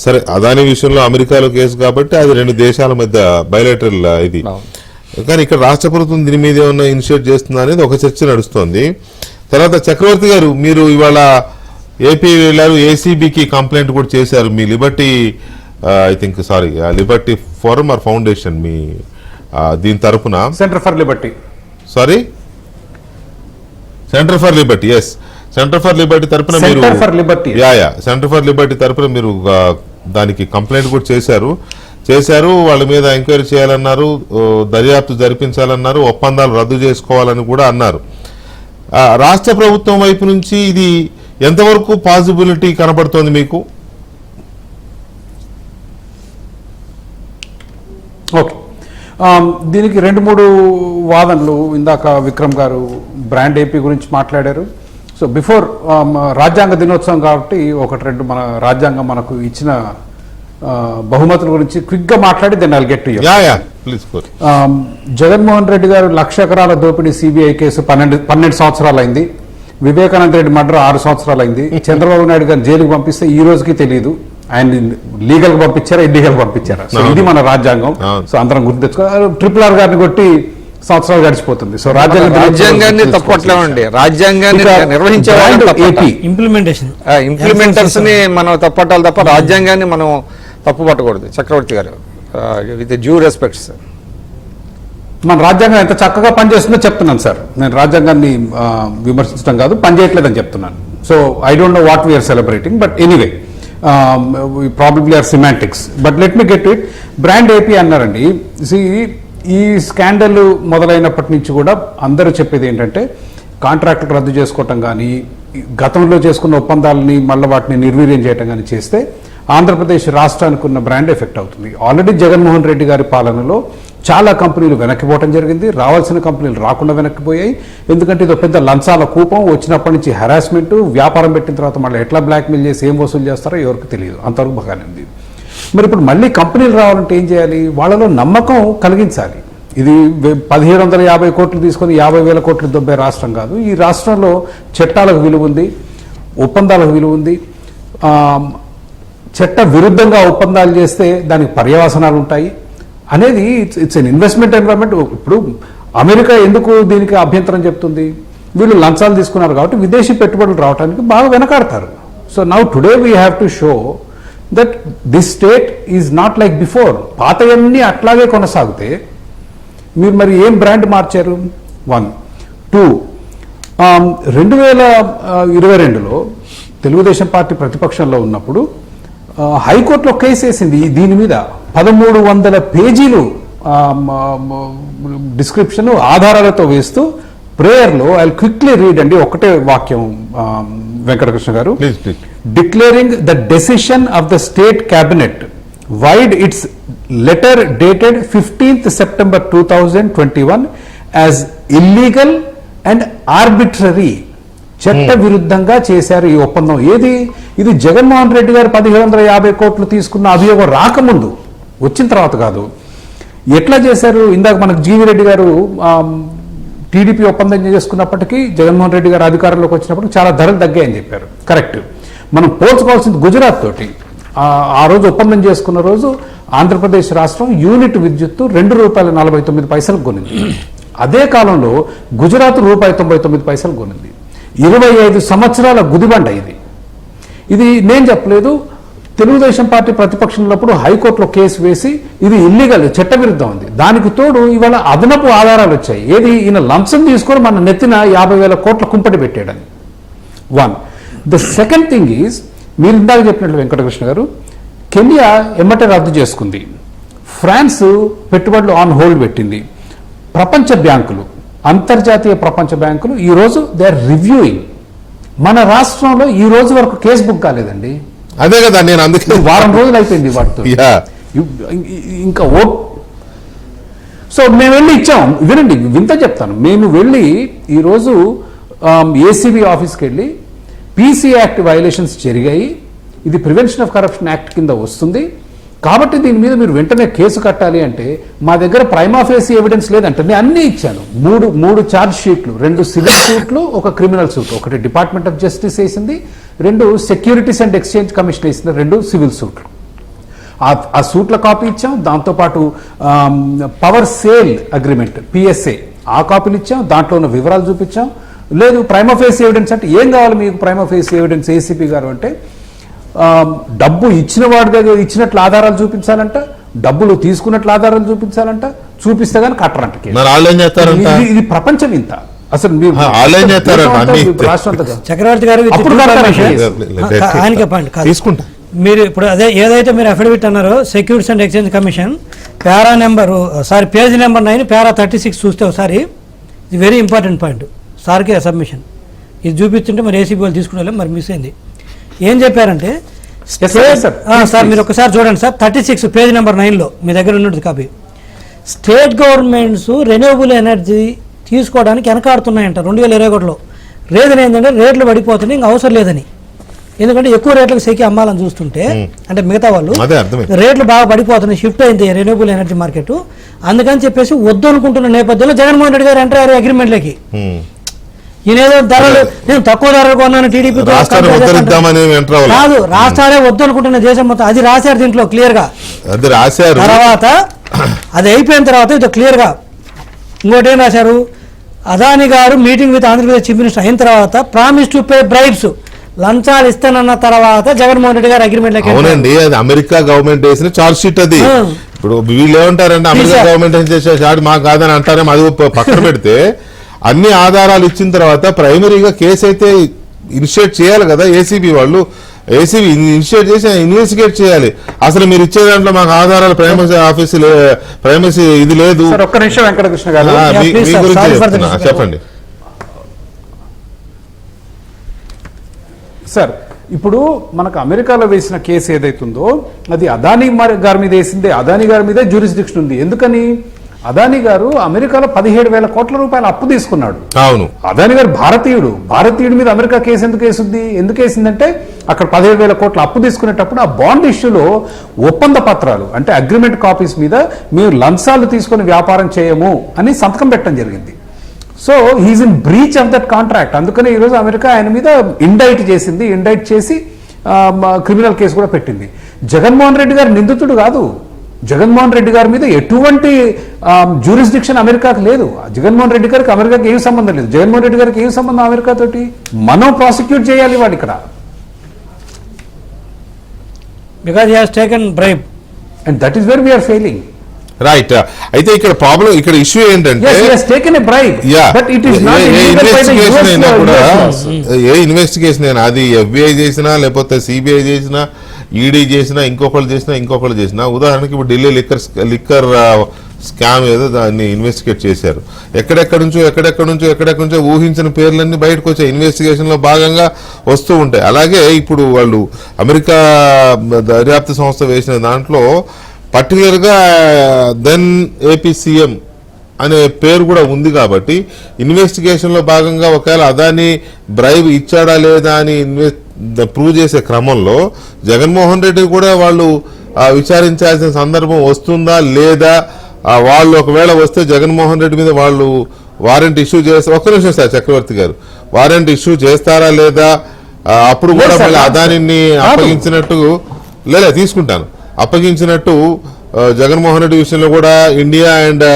సరే అదాని విషయంలో అమెరికాలో కేసు కాబట్టి అది రెండు దేశాల మధ్య బయలేటరల్ ఇది. కానీ ఇక్కడ రాష్ట్ర ప్రభుత్వం దీని మీద ఏమన్నా ఇనిషియేట్ చేస్తుందా అనేది ఒక చర్చ నడుస్తోంది. తర్వాత చక్రవర్తి గారు, మీరు ఇవాళ ఏపీ వెళ్ళారు, ఏసీబీకి కంప్లైంట్ కూడా చేశారు. మీ liberty liberty forum or foundation మీ దీని తరపున centre for liberty centre for liberty centre for liberty తరపున మీరు సెంటర్ ఫర్ లిబర్టీ తరపున మీరు దానికి కంప్లైంట్ కూడా చేశారు. వాళ్ళ మీద ఎంక్వైరీ చేయాలన్నారు, దర్యాప్తు జరిపించాలన్నారు, ఒప్పందాలు రద్దు చేసుకోవాలని కూడా అన్నారు. రాష్ట్ర ప్రభుత్వం వైపు నుంచి ఇది ఎంతవరకు పాసిబిలిటీ కనబడుతోంది మీకు? ఓకే, దీనికి 2-3 వాదనలు. ఇందాక విక్రమ్ గారు బ్రాండ్ ఏపీ గురించి మాట్లాడారు. సో బిఫోర్ రాజ్యాంగ దినోత్సవం కాబట్టి 1-2 మన రాజ్యాంగం మనకు ఇచ్చిన బహుమతుల గురించి క్విక్గా మాట్లాడి then I'll get to you. Jaganmohan Reddy గారు 1,00,000 ఎకరాల దోపిడీ సిబిఐ కేసు 12 సంవత్సరాలు అయింది. వివేకానంద రెడ్డి మర్డర్ 6 సంవత్సరాలు అయింది. చంద్రబాబు నాయుడు గారు జైలుకి పంపిస్తే ఈ రోజుకి తెలియదు ఆయన లీగల్ గా పంపించారా, ఇల్లీగల్ పంపించారా. సో ఇది మన రాజ్యాంగం. సో అందరం గుర్తు తెచ్చుకో. RRR గారిని కొట్టి సంవత్సరాలు గడిచిపోతుంది. సో రాజ్యాంగాన్ని తప్పట్లేమండి, రాజ్యాంగాన్ని నిర్వహించే ఇంప్లిమెంటర్స్ ని మనం తప్పట్టాలి తప్ప రాజ్యాంగాన్ని మనం తప్పు పట్టకూడదు. చక్రవర్తి గారు, విత్ డ్యూ రెస్పెక్ట్స్, మన రాజ్యాంగం ఎంత చక్కగా పనిచేస్తుందో చెప్తున్నాను సార్. నేను రాజ్యాంగాన్ని విమర్శించడం కాదు, పనిచేయట్లేదని చెప్తున్నాను. So I don't know what we're celebrating, but anyway probably are semantics. But let me get it. Brand AP అన్నారండి. ఈ స్కాండల్ మొదలైనప్పటి నుంచి కూడా అందరూ చెప్పేది ఏంటంటే కాంట్రాక్టులు రద్దు చేసుకోవటం కానీ, గతంలో చేసుకున్న ఒప్పందాలని మళ్ళీ వాటిని నిర్వీర్యం చేయటం కానీ చేస్తే ఆంధ్రప్రదేశ్ రాష్ట్రానికి ఉన్న బ్రాండ్ ఎఫెక్ట్ అవుతుంది. ఆల్రెడీ జగన్మోహన్ రెడ్డి గారి పాలనలో చాలా కంపెనీలు వెనక్కిపోవటం జరిగింది. రావాల్సిన కంపెనీలు రాకుండా వెనక్కిపోయాయి. ఎందుకంటే ఇది పెద్ద లంచాల కూపం. వచ్చినప్పటి నుంచి హెరాస్మెంట్, వ్యాపారం పెట్టిన తర్వాత మళ్ళీ ఎట్లా బ్లాక్మెయిల్ చేసి ఏం వసూలు చేస్తారో ఎవరికి తెలియదు. అంతవరకు బాగానే ఉంది. మరి ఇప్పుడు మళ్ళీ కంపెనీలు రావాలంటే ఏం చేయాలి? వాళ్ళలో నమ్మకం కలిగించాలి. ఇది 1,750 కోట్లు తీసుకొని 50,000 కోట్లు దొబ్బే రాష్ట్రం కాదు. ఈ రాష్ట్రంలో చట్టాలకు విలువ ఉంది, ఒప్పందాలకు విలువ ఉంది. చట్ట విరుద్ధంగా ఒప్పందాలు చేస్తే దానికి పర్యవసనాలు ఉంటాయి అనేది ఇట్స్ ఎన్ ఇన్వెస్ట్మెంట్ ఎన్వైరన్మెంట్. ఇప్పుడు అమెరికా ఎందుకు దీనికి అభ్యంతరం చెప్తుంది? వీళ్ళు లంచాలు తీసుకున్నారు కాబట్టి విదేశీ పెట్టుబడులు రావడానికి బాగా వెనకాడతారు. So now today we have to show that this state is not like before. పాతయన్నీ అట్లాగే కొనసాగితే మీరు మరి ఏం బ్రాండ్ మార్చారు? 1, 2 2022లో తెలుగుదేశం పార్టీ ప్రతిపక్షంలో ఉన్నప్పుడు హైకోర్టులో కేసు వేసింది దీని మీద. 1,300 పేజీలు డిస్క్రిప్షన్ ఆధారాలతో వేస్తూ ప్రేయర్లో ఐ క్విక్లీ రీడ్ అండి, ఒకటే వాక్యం వెంకటకృష్ణ గారు. Declaring the decision of the state cabinet wide it's letter dated 15th September 2021 as illegal and arbitrary. చట్ట విరుద్ధంగా చేశారు ఈ ఒప్పందం. ఏది? ఇది జగన్మోహన్ రెడ్డి గారు 1,750 కోట్లు తీసుకున్న అభియోగం రాకముందు, వచ్చిన తర్వాత కాదు. ఎట్లా చేశారు? ఇందాక మనకు జీవి రెడ్డి గారు టీడీపీ ఒప్పందం చేసుకున్నప్పటికీ జగన్మోహన్ రెడ్డి గారు అధికారంలోకి వచ్చినప్పుడు చాలా ధరలు తగ్గాయని చెప్పారు. కరెక్ట్. మనం పోల్చుకోవాల్సింది గుజరాత్ తోటి. ఆ రోజు ఒప్పందం చేసుకున్న రోజు ఆంధ్రప్రదేశ్ రాష్ట్రం యూనిట్ విద్యుత్తు ₹2.49 కొనింది. అదే కాలంలో గుజరాత్ ₹1.99 కొనింది. 25 సంవత్సరాల గుదిబండ ఇది నేను చెప్పలేదు. తెలుగుదేశం పార్టీ ప్రతిపక్షంలో హైకోర్టులో కేసు వేసి ఇది ఇల్లీగల్, చట్టవిరుద్ధం ఉంది. దానికి తోడు ఇవాళ అదనపు ఆధారాలు వచ్చాయి. ఏది ఈయన లంచం తీసుకొని మన నెత్తిన 50,000 కోట్ల కుంపటి పెట్టాడని. One. The second thing is, మీరు ఇందాక చెప్పినట్లు వెంకటకృష్ణ గారు, కెన్యా ఎమ్మటే రద్దు చేసుకుంది. ఫ్రాన్స్ పెట్టుబడులు ఆన్ హోల్డ్ పెట్టింది. ప్రపంచ బ్యాంకులు, అంతర్జాతీయ ప్రపంచ బ్యాంకులు ఈరోజు దే ఆర్ రివ్యూయింగ్. మన రాష్ట్రంలో ఈ రోజు వరకు కేసు బుక్ కాలేదండి. అదే కదా నేను అందుకే వారం రోజులు అయిపోయింది వాటితో. ఇంకా సో మేము వెళ్ళి ఇచ్చాం. వినండి, వింత చెప్తాను. మేము వెళ్ళి ఈరోజు ఏసీబీ ఆఫీస్కి వెళ్ళి పీసీ యాక్ట్ వైలేషన్స్ జరిగాయి, ఇది ప్రివెన్షన్ ఆఫ్ కరప్షన్ యాక్ట్ కింద వస్తుంది కాబట్టి దీని మీద మీరు వెంటనే కేసు కట్టాలి అంటే మా దగ్గర ప్రైమా ఫేసి ఎవిడెన్స్ లేదంటే నేను అన్నీ ఇచ్చాను. మూడు ఛార్జ్ షీట్లు, 2 సివిల్ సూట్లు, ఒక క్రిమినల్ సూట్. ఒకటి డిపార్ట్మెంట్ ఆఫ్ జస్టిస్ వేసింది, 2 సెక్యూరిటీస్ అండ్ ఎక్స్చేంజ్ కమిషన్ వేసిన 2 సివిల్ సూట్లు. ఆ సూట్ల కాపీ ఇచ్చాం. దాంతోపాటు పవర్ సేల్ అగ్రిమెంట్ పిఎస్ఏ ఆ కాపీలు ఇచ్చాం. దాంట్లో ఉన్న వివరాలు చూపించాం. లేదు ప్రైమా ఫేసి ఎవిడెన్స్ అంటే ఏం కావాలి మీకు ప్రైమా ఫేసి ఎవిడెన్స్ ఏసీపీ గారు అంటే డబ్బు ఇచ్చిన వాడి దగ్గర ఇచ్చినట్లు ఆధారాలు చూపించాలంట, డబ్బులు తీసుకున్నట్లు ఆధారాలు చూపించాలంట, చూపిస్తే కానీ కట్టరంట. ఇది ప్రపంచం ఇంత. అసలు చక్రవర్తి గారు తీసుకుంటా. మీరు ఇప్పుడు అదే ఏదైతే మీరు అఫిడవిట్ అన్నారో securities and exchange commission page number 9 పారా 36 చూస్తే ఒకసారి ఇది వెరీ ఇంపార్టెంట్ పాయింట్. సార్కి సబ్మిషన్ ఇది చూపిస్తుంటే మరి ఏసీబీ వాళ్ళు తీసుకునే మరి మిస్ అయింది. ఏం చెప్పారంటే సార్ మీరు ఒకసారి చూడండి సార్, 36 పేజ్ నెంబర్ 9లో మీ దగ్గర ఉన్నది copy. State governments renewable energy తీసుకోవడానికి వెనకాడుతున్నాయంట 2021లో. రీజన్ ఏంటంటే రేట్లు పడిపోతున్నాయి, ఇంకా అవసరం లేదని. ఎందుకంటే ఎక్కువ రేట్లకు సెకి అమ్మాలని చూస్తుంటే అంటే మిగతా వాళ్ళు రేట్లు బాగా పడిపోతున్నాయి, షిఫ్ట్ అయింది రెన్యూవబుల్ ఎనర్జీ మార్కెట్. అందుకని చెప్పేసి వద్దు అనుకుంటున్న నేపథ్యంలో జగన్మోహన్ రెడ్డి గారు ఎంటర్ అయ్యారు అగ్రిమెంట్లకి. ఈయనేదో ధరలు నేను తక్కువ ధరలు కొన్నాను టీడీపీ కాదు, రాష్ట్రాలే వద్దు అనుకుంటున్న దేశం మొత్తం అది రాశారు దీంట్లో క్లియర్ గా. తర్వాత అది అయిపోయిన తర్వాత ఇది క్లియర్ గా ఇంకోటి ఏం రాశారు, అదాని గారు meeting with Andhra Pradesh chief minister అయిన తర్వాత ప్రామిస్ టు పే బ్రైబ్స్, లంచాలు ఇస్తానన్న తర్వాత జగన్మోహన్ రెడ్డి గారు అగ్రిమెంట్. అవునండి, అది అమెరికా గవర్నమెంట్ వేసిన చార్జ్ షీట్. అది ఇప్పుడు వీళ్ళు ఏమంటారంటే అమెరికా గవర్నమెంట్ ఏం చేసే షాట్ మాకు కాదని అంటారేమో. అది పక్కన పెడితే అన్ని ఆధారాలు ఇచ్చిన తర్వాత ప్రైమరీగా కేసు అయితే ఇనిషియేట్ చేయాలి కదా ఏసీబీ వాళ్ళు. ఏసీబీ ఇనిషియేట్ చేసి ఇన్వెస్టిగేట్ చేయాలి. అసలు మీరు ఇచ్చే దాంట్లో మాకు ఆధారాలు ప్రైమసీ ఇది లేదు. ఒక్క నిమిషం వెంకటకృష్ణ గారు మీ గురించి చెప్పండి సార్. ఇప్పుడు మనకు అమెరికాలో వేసిన కేసు ఏదైతుందో అది అదానీ గారి మీద వేసిందే, అదానీ గారి మీదే జ్యూరిస్డిక్షన్ ఉంది. ఎందుకని అదానీ గారు అమెరికాలో 17,000 కోట్ల రూపాయలు అప్పు తీసుకున్నాడు. అవును, అదానీ గారు భారతీయుడి మీద అమెరికా కేసు ఎందుకు వేసిందంటే అక్కడ 17,000 కోట్ల అప్పు తీసుకునేటప్పుడు ఆ బాండ్ ఇష్యూలో ఒప్పంద పత్రాలు అంటే అగ్రిమెంట్ కాపీస్ మీద మేము లంచాలు తీసుకుని వ్యాపారం చేయము అని సంతకం పెట్టడం జరిగింది. So he's in breach of that contract. అందుకని ఈరోజు అమెరికా ఆయన మీద ఇండైట్ చేసి క్రిమినల్ కేసు కూడా పెట్టింది. జగన్మోహన్ రెడ్డి గారు నిందితుడు కాదు. జగన్మోహన్ రెడ్డి గారి మీద ఎటువంటి జ్యూరిస్డిక్షన్ అమెరికాకు లేదు. జగన్మోహన్ రెడ్డి గారికి అమెరికాకి ఏం సంబంధం లేదు. జగన్మోహన్ రెడ్డి గారికి ఏం సంబంధం అమెరికా తోటి? మనం ప్రాసిక్యూట్ చేయాలి వాడు ఇక్కడ. Because he has taken bribe and that is where we are failing. Right. అయితే ఇక్కడ ప్రాబ్లం, ఇక్కడ ఇష్యూ ఏంటంటే ఏ ఇన్వెస్టిగేషన్ అయినా అది FBI చేసినా లేకపోతే CBI చేసినా ఈడీ చేసినా ఇంకొకళ్ళు చేసినా ఉదాహరణకి ఇప్పుడు ఢిల్లీ లిక్కర్ స్కామ్ ఏదో దాన్ని ఇన్వెస్టిగేట్ చేశారు. ఎక్కడెక్కడి నుంచో ఊహించిన పేర్లన్నీ బయటకు వచ్చాయి. ఇన్వెస్టిగేషన్ లో భాగంగా వస్తూ ఉంటాయి. అలాగే ఇప్పుడు వాళ్ళు అమెరికా దర్యాప్తు సంస్థ వేసిన దాంట్లో పర్టికులర్ గా దెన్ ఏపీ సీఎం అనే పేరు కూడా ఉంది కాబట్టి ఇన్వెస్టిగేషన్ లో భాగంగా ఒకవేళ అదాని బ్రైబ్ ఇచ్చాడా లేదా అని ప్రూవ్ చేసే క్రమంలో జగన్మోహన్ రెడ్డి కూడా వాళ్ళు విచారించాల్సిన సందర్భం వస్తుందా లేదా, వాళ్ళు ఒకవేళ వస్తే జగన్మోహన్ రెడ్డి మీద వాళ్ళు వారెంట్ ఇష్యూ చేస్తారు. ఒక్క నిమిషం సార్ చక్రవర్తి గారు, వారెంట్ ఇష్యూ చేస్తారా లేదా, అప్పుడు కూడా మళ్ళీ అదానిని అప్పగించినట్టు లేదా తీసుకుంటాను అప్పగించినట్టు జగన్మోహన్ రెడ్డి విషయంలో కూడా ఇండియా అండ్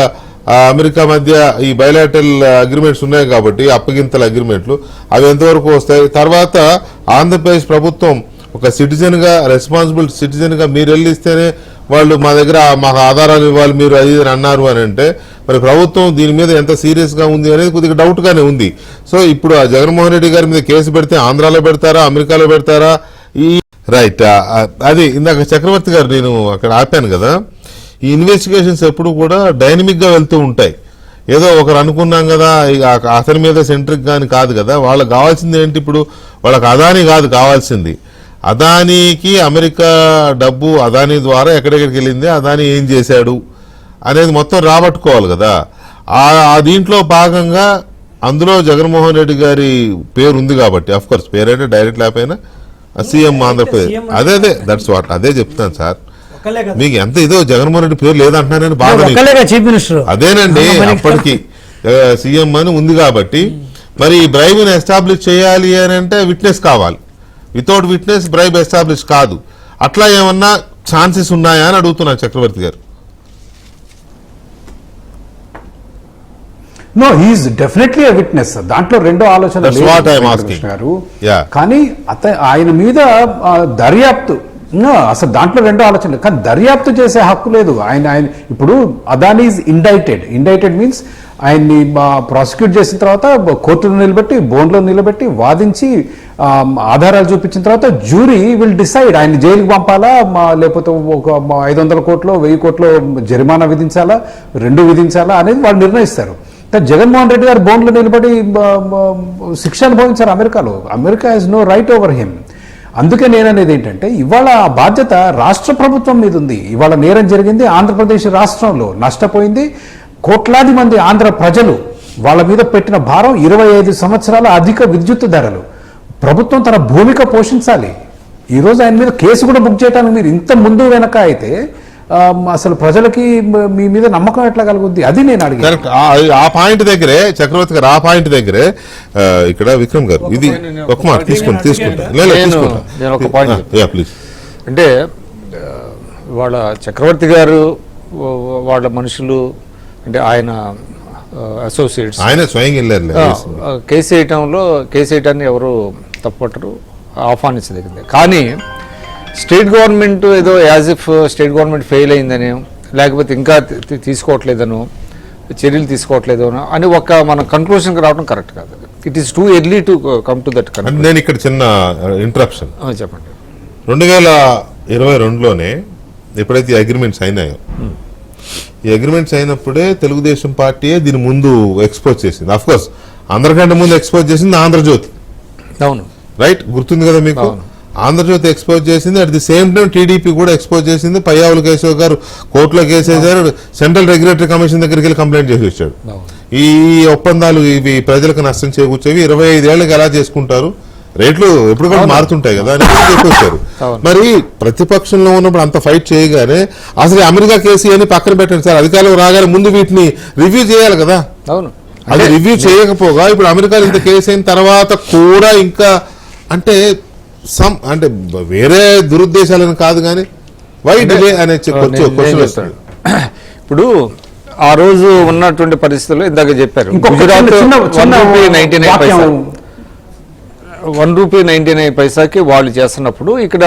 అమెరికా మధ్య ఈ బయలాటరల్ అగ్రిమెంట్స్ ఉన్నాయి కాబట్టి అప్పగింతల అగ్రిమెంట్లు అవి ఎంతవరకు వస్తాయి. తర్వాత ఆంధ్రప్రదేశ్ ప్రభుత్వం ఒక సిటిజన్ గా రెస్పాన్సిబుల్ సిటిజన్ గా మీరు వెళ్ళిస్తేనే వాళ్ళు మా దగ్గర మాకు ఆధారాలు ఇవ్వాలి మీరు అది అని అన్నారు అని అంటే మరి ప్రభుత్వం దీని మీద ఎంత సీరియస్ గా ఉంది అనేది కొద్దిగా డౌట్ గానే ఉంది. సో ఇప్పుడు ఆ జగన్మోహన్ రెడ్డి గారి మీద కేసు పెడితే ఆంధ్రాలో పెడతారా అమెరికాలో పెడతారా ఈ రైట్ అది ఇందాక చక్రవర్తి గారు నేను అక్కడ ఆపాను కదా. ఈ ఇన్వెస్టిగేషన్స్ ఎప్పుడు కూడా డైనమిక్ గా వెళ్తూ ఉంటాయి. ఏదో ఒకరు అనుకున్నాం కదా అతని మీద సెంట్రిక్ గాని కాదు కదా. వాళ్ళకి కావాల్సింది ఏంటి, ఇప్పుడు వాళ్ళకి అదానీ కాదు కావాల్సింది, అదానీకి అమెరికా డబ్బు అదానీ ద్వారా ఎక్కడెక్కడికి వెళ్ళింది, అదానీ ఏం చేశాడు అనేది మొత్తం రాబట్టుకోవాలి కదా. ఆ దీంట్లో భాగంగా అందులో జగన్మోహన్ రెడ్డి గారి పేరు ఉంది కాబట్టి అఫ్ కోర్స్ పేరైతే డైరెక్ట్ లేకపోయినా సీఎం ఆంధ్రప్రదేశ్ అదే దట్స్ వాట్ అదే చెప్తాను సార్. మీకు ఎంత ఇదో జగన్మోహన్ రెడ్డి పేరు లేదంటున్నారని బాధ చీఫ్ మినిస్టర్ అదేనండి. అప్పటికి సీఎం అని ఉంది కాబట్టి మరి బ్రైబ్ని ఎస్టాబ్లిష్ చేయాలి అని అంటే విట్నెస్ కావాలి. వితౌట్ విట్నెస్ బ్రైబ్ ఎస్టాబ్లిష్ కాదు. అట్లా ఏమన్నా ఛాన్సెస్ ఉన్నాయా అని అడుగుతున్నాను చక్రవర్తి గారు. No he's definitely a witness. దాంట్లో రెండో ఆలోచన That's what I'm asking. గారు. Yeah. కానీ ఆయన మీద దర్యాప్తు అసలు దాంట్లో రెండో ఆలోచన లేదు. కానీ దర్యాప్తు చేసే హక్కు లేదు. ఆయన ఇప్పుడు అదానీ ఈజ్ ఇండైటెడ్ మీన్స్ ఆయన్ని ప్రాసిక్యూట్ చేసిన తర్వాత కోర్టులో నిలబెట్టి బోన్లో నిలబెట్టి వాదించి ఆధారాలు చూపించిన తర్వాత జ్యూరీ విల్ డిసైడ్ ఆయన జైలుకి పంపాలా లేకపోతే ఒక 500 కోట్లో 1000 కోట్లో జరిమానా విధించాలా 2 విధించాలా అనేది వాళ్ళు నిర్ణయిస్తారు. జగన్మోహన్ రెడ్డి గారు బోన్లో నిలబడి శిక్ష అనుభవించారు అమెరికాలో. America has no right over him. అందుకే నేననేది ఏంటంటే ఇవాళ ఆ బాధ్యత రాష్ట్ర ప్రభుత్వం మీద ఉంది. ఇవాళ నేరం జరిగింది ఆంధ్రప్రదేశ్ రాష్ట్రంలో, నష్టపోయింది కోట్లాది మంది ఆంధ్ర ప్రజలు. వాళ్ళ మీద పెట్టిన భారం 25 సంవత్సరాల అధిక విద్యుత్ ధరలు. ప్రభుత్వం తన భూమిక పోషించాలి. ఈరోజు ఆయన మీద కేసు కూడా బుక్ చేయడానికి మీరు ఇంత ముందు వెనక అయితే అసలు ప్రజలకి మీ మీద నమ్మకం ఎట్లా కలుగుద్ది అది నేను అడిగాను. ఆ పాయింట్ దగ్గరే చక్రవర్తి గారు ఆ పాయింట్ దగ్గరే ఇక్కడ విక్రమ్ గారు ఇది ఒక మాట తీసుకుంటా ప్లీజ్. అంటే వాళ్ళ చక్రవర్తి గారు వాళ్ళ మనుషులు అంటే ఆయన అసోసియేట్స్ ఆయన స్వయంగా వెళ్ళారు కేసు వేయటాన్ని ఎవరు తప్పట్టరు, ఆహ్వానించదగింది. కానీ స్టేట్ గవర్నమెంట్ ఏదో as if state government fail అయిందని లేకపోతే ఇంకా తీసుకోవట్లేదనో చర్యలు తీసుకోవట్లేదనో అని మన కన్క్లూషన్కి రావడం కరెక్ట్ కాదు. It is too early to come to that. నేను ఇక్కడ చిన్న ఇంటరప్షన్ చెప్పండి. 2022లోనే ఎప్పుడైతే అగ్రిమెంట్స్ అయినాయో ఈ అగ్రిమెంట్స్ అయినప్పుడే తెలుగుదేశం పార్టీయే దీని ముందు ఎక్స్పోజ్ చేసింది. అఫ్ కోర్స్ అందరికంటే ముందు ఎక్స్పోజ్ చేసింది ఆంధ్రజ్యోతి. అవును రైట్, గుర్తుంది కదా మీకు. ఆంధ్రజ్యోతి ఎక్స్పోజ్ చేసింది, at the same time TDP కూడా ఎక్స్పోజ్ చేసింది. పయ్యావుల కేశవ్ గారు కోర్టులో కేసేశారు, సెంట్రల్ రెగ్యులేటరీ కమిషన్ దగ్గరికి వెళ్ళి కంప్లైంట్ చేసి వచ్చాడు. ఈ ఒప్పందాలు ఇవి ప్రజలకు నష్టం చేకూర్చేవి, 25 ఏళ్ళకి ఎలా చేసుకుంటారు, రేట్లు ఎప్పుడు కూడా మారుతుంటాయి కదా అని చెప్పొచ్చారు. మరి ప్రతిపక్షంలో ఉన్నప్పుడు అంత ఫైట్ చేయగానే అసలు అమెరికా కేసు అని పక్కన పెట్టండి సార్, అధికారులు రాగానే ముందు వీటిని రివ్యూ చేయాలి కదా. అవును, అది రివ్యూ చేయకపోగా ఇప్పుడు అమెరికాలో ఇంత కేసు అయిన తర్వాత కూడా ఇంకా అంటే అంటే వేరే దురుద్దేశాలను కాదు కానీ వై డిలే అనే క్వశ్చన్ వస్తాడు. ఇప్పుడు ఆ రోజు ఉన్నటువంటి పరిస్థితుల్లో ఇందాక చెప్పారు గుజరాత్ ₹1.99 వాళ్ళు చేస్తున్నప్పుడు ఇక్కడ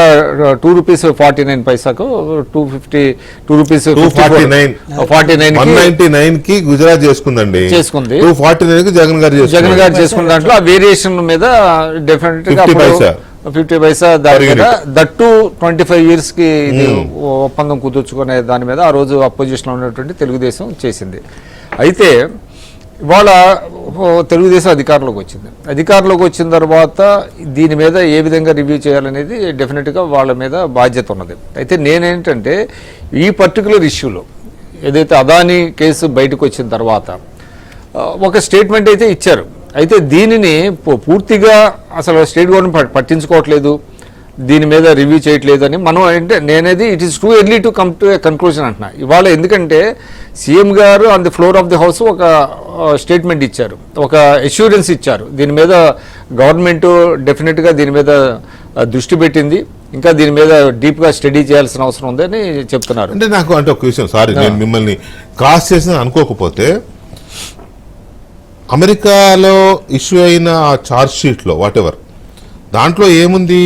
₹2.49 ₹2.49 కి గుజరాత్ చేసుకుందండి, చేసుకుంది. 249 కి జగన్ గారు చేసుకున్న దాంట్లో ఆ వేరియేషన్ మీద డెఫినెట్ గా 50 పైసా దాని మీద దట్టు 25 years కి ఇది ఒప్పందం కుదుర్చుకునే దాని మీద ఆ రోజు అపోజిషన్ లో ఉన్నటువంటి తెలుగుదేశం చేసింది. అయితే ఇవాళ తెలుగుదేశం అధికారంలోకి వచ్చిన తర్వాత దీని మీద ఏ విధంగా రివ్యూ చేయాలనేది డెఫినెట్గా వాళ్ళ మీద బాధ్యత ఉన్నది. అయితే నేనేంటంటే ఈ పర్టికులర్ ఇష్యూలో ఏదైతే అదానీ కేసు బయటకు వచ్చిన తర్వాత ఒక స్టేట్మెంట్ అయితే ఇచ్చారు. అయితే దీనిని పూర్తిగా అసలు స్టేట్ గవర్నమెంట్ పట్టించుకోవట్లేదు, దీని మీద రివ్యూ చేయట్లేదు అని మనం అంటే నేనేది it is too early to come to A conclusion అంటున్నా ఇవాళ. ఎందుకంటే సీఎం గారు on the floor of the house ఒక స్టేట్మెంట్ ఇచ్చారు, ఒక అష్యూరెన్స్ ఇచ్చారు, దీని మీద గవర్నమెంట్ డెఫినెట్గా దీని మీద దృష్టి పెట్టింది. ఇంకా దీని మీద డీప్గా స్టడీ చేయాల్సిన అవసరం ఉందని చెప్తున్నారు. అంటే నాకు అంటే ఒక విషయం, సారీ నేను మిమ్మల్ని క్రాస్ చేసిన అనుకోకపోతే, అమెరికాలో ఇష్యూ అయిన ఆ ఛార్జ్ షీట్లో వాట్ ఎవర్ దాంట్లో ఏముంది,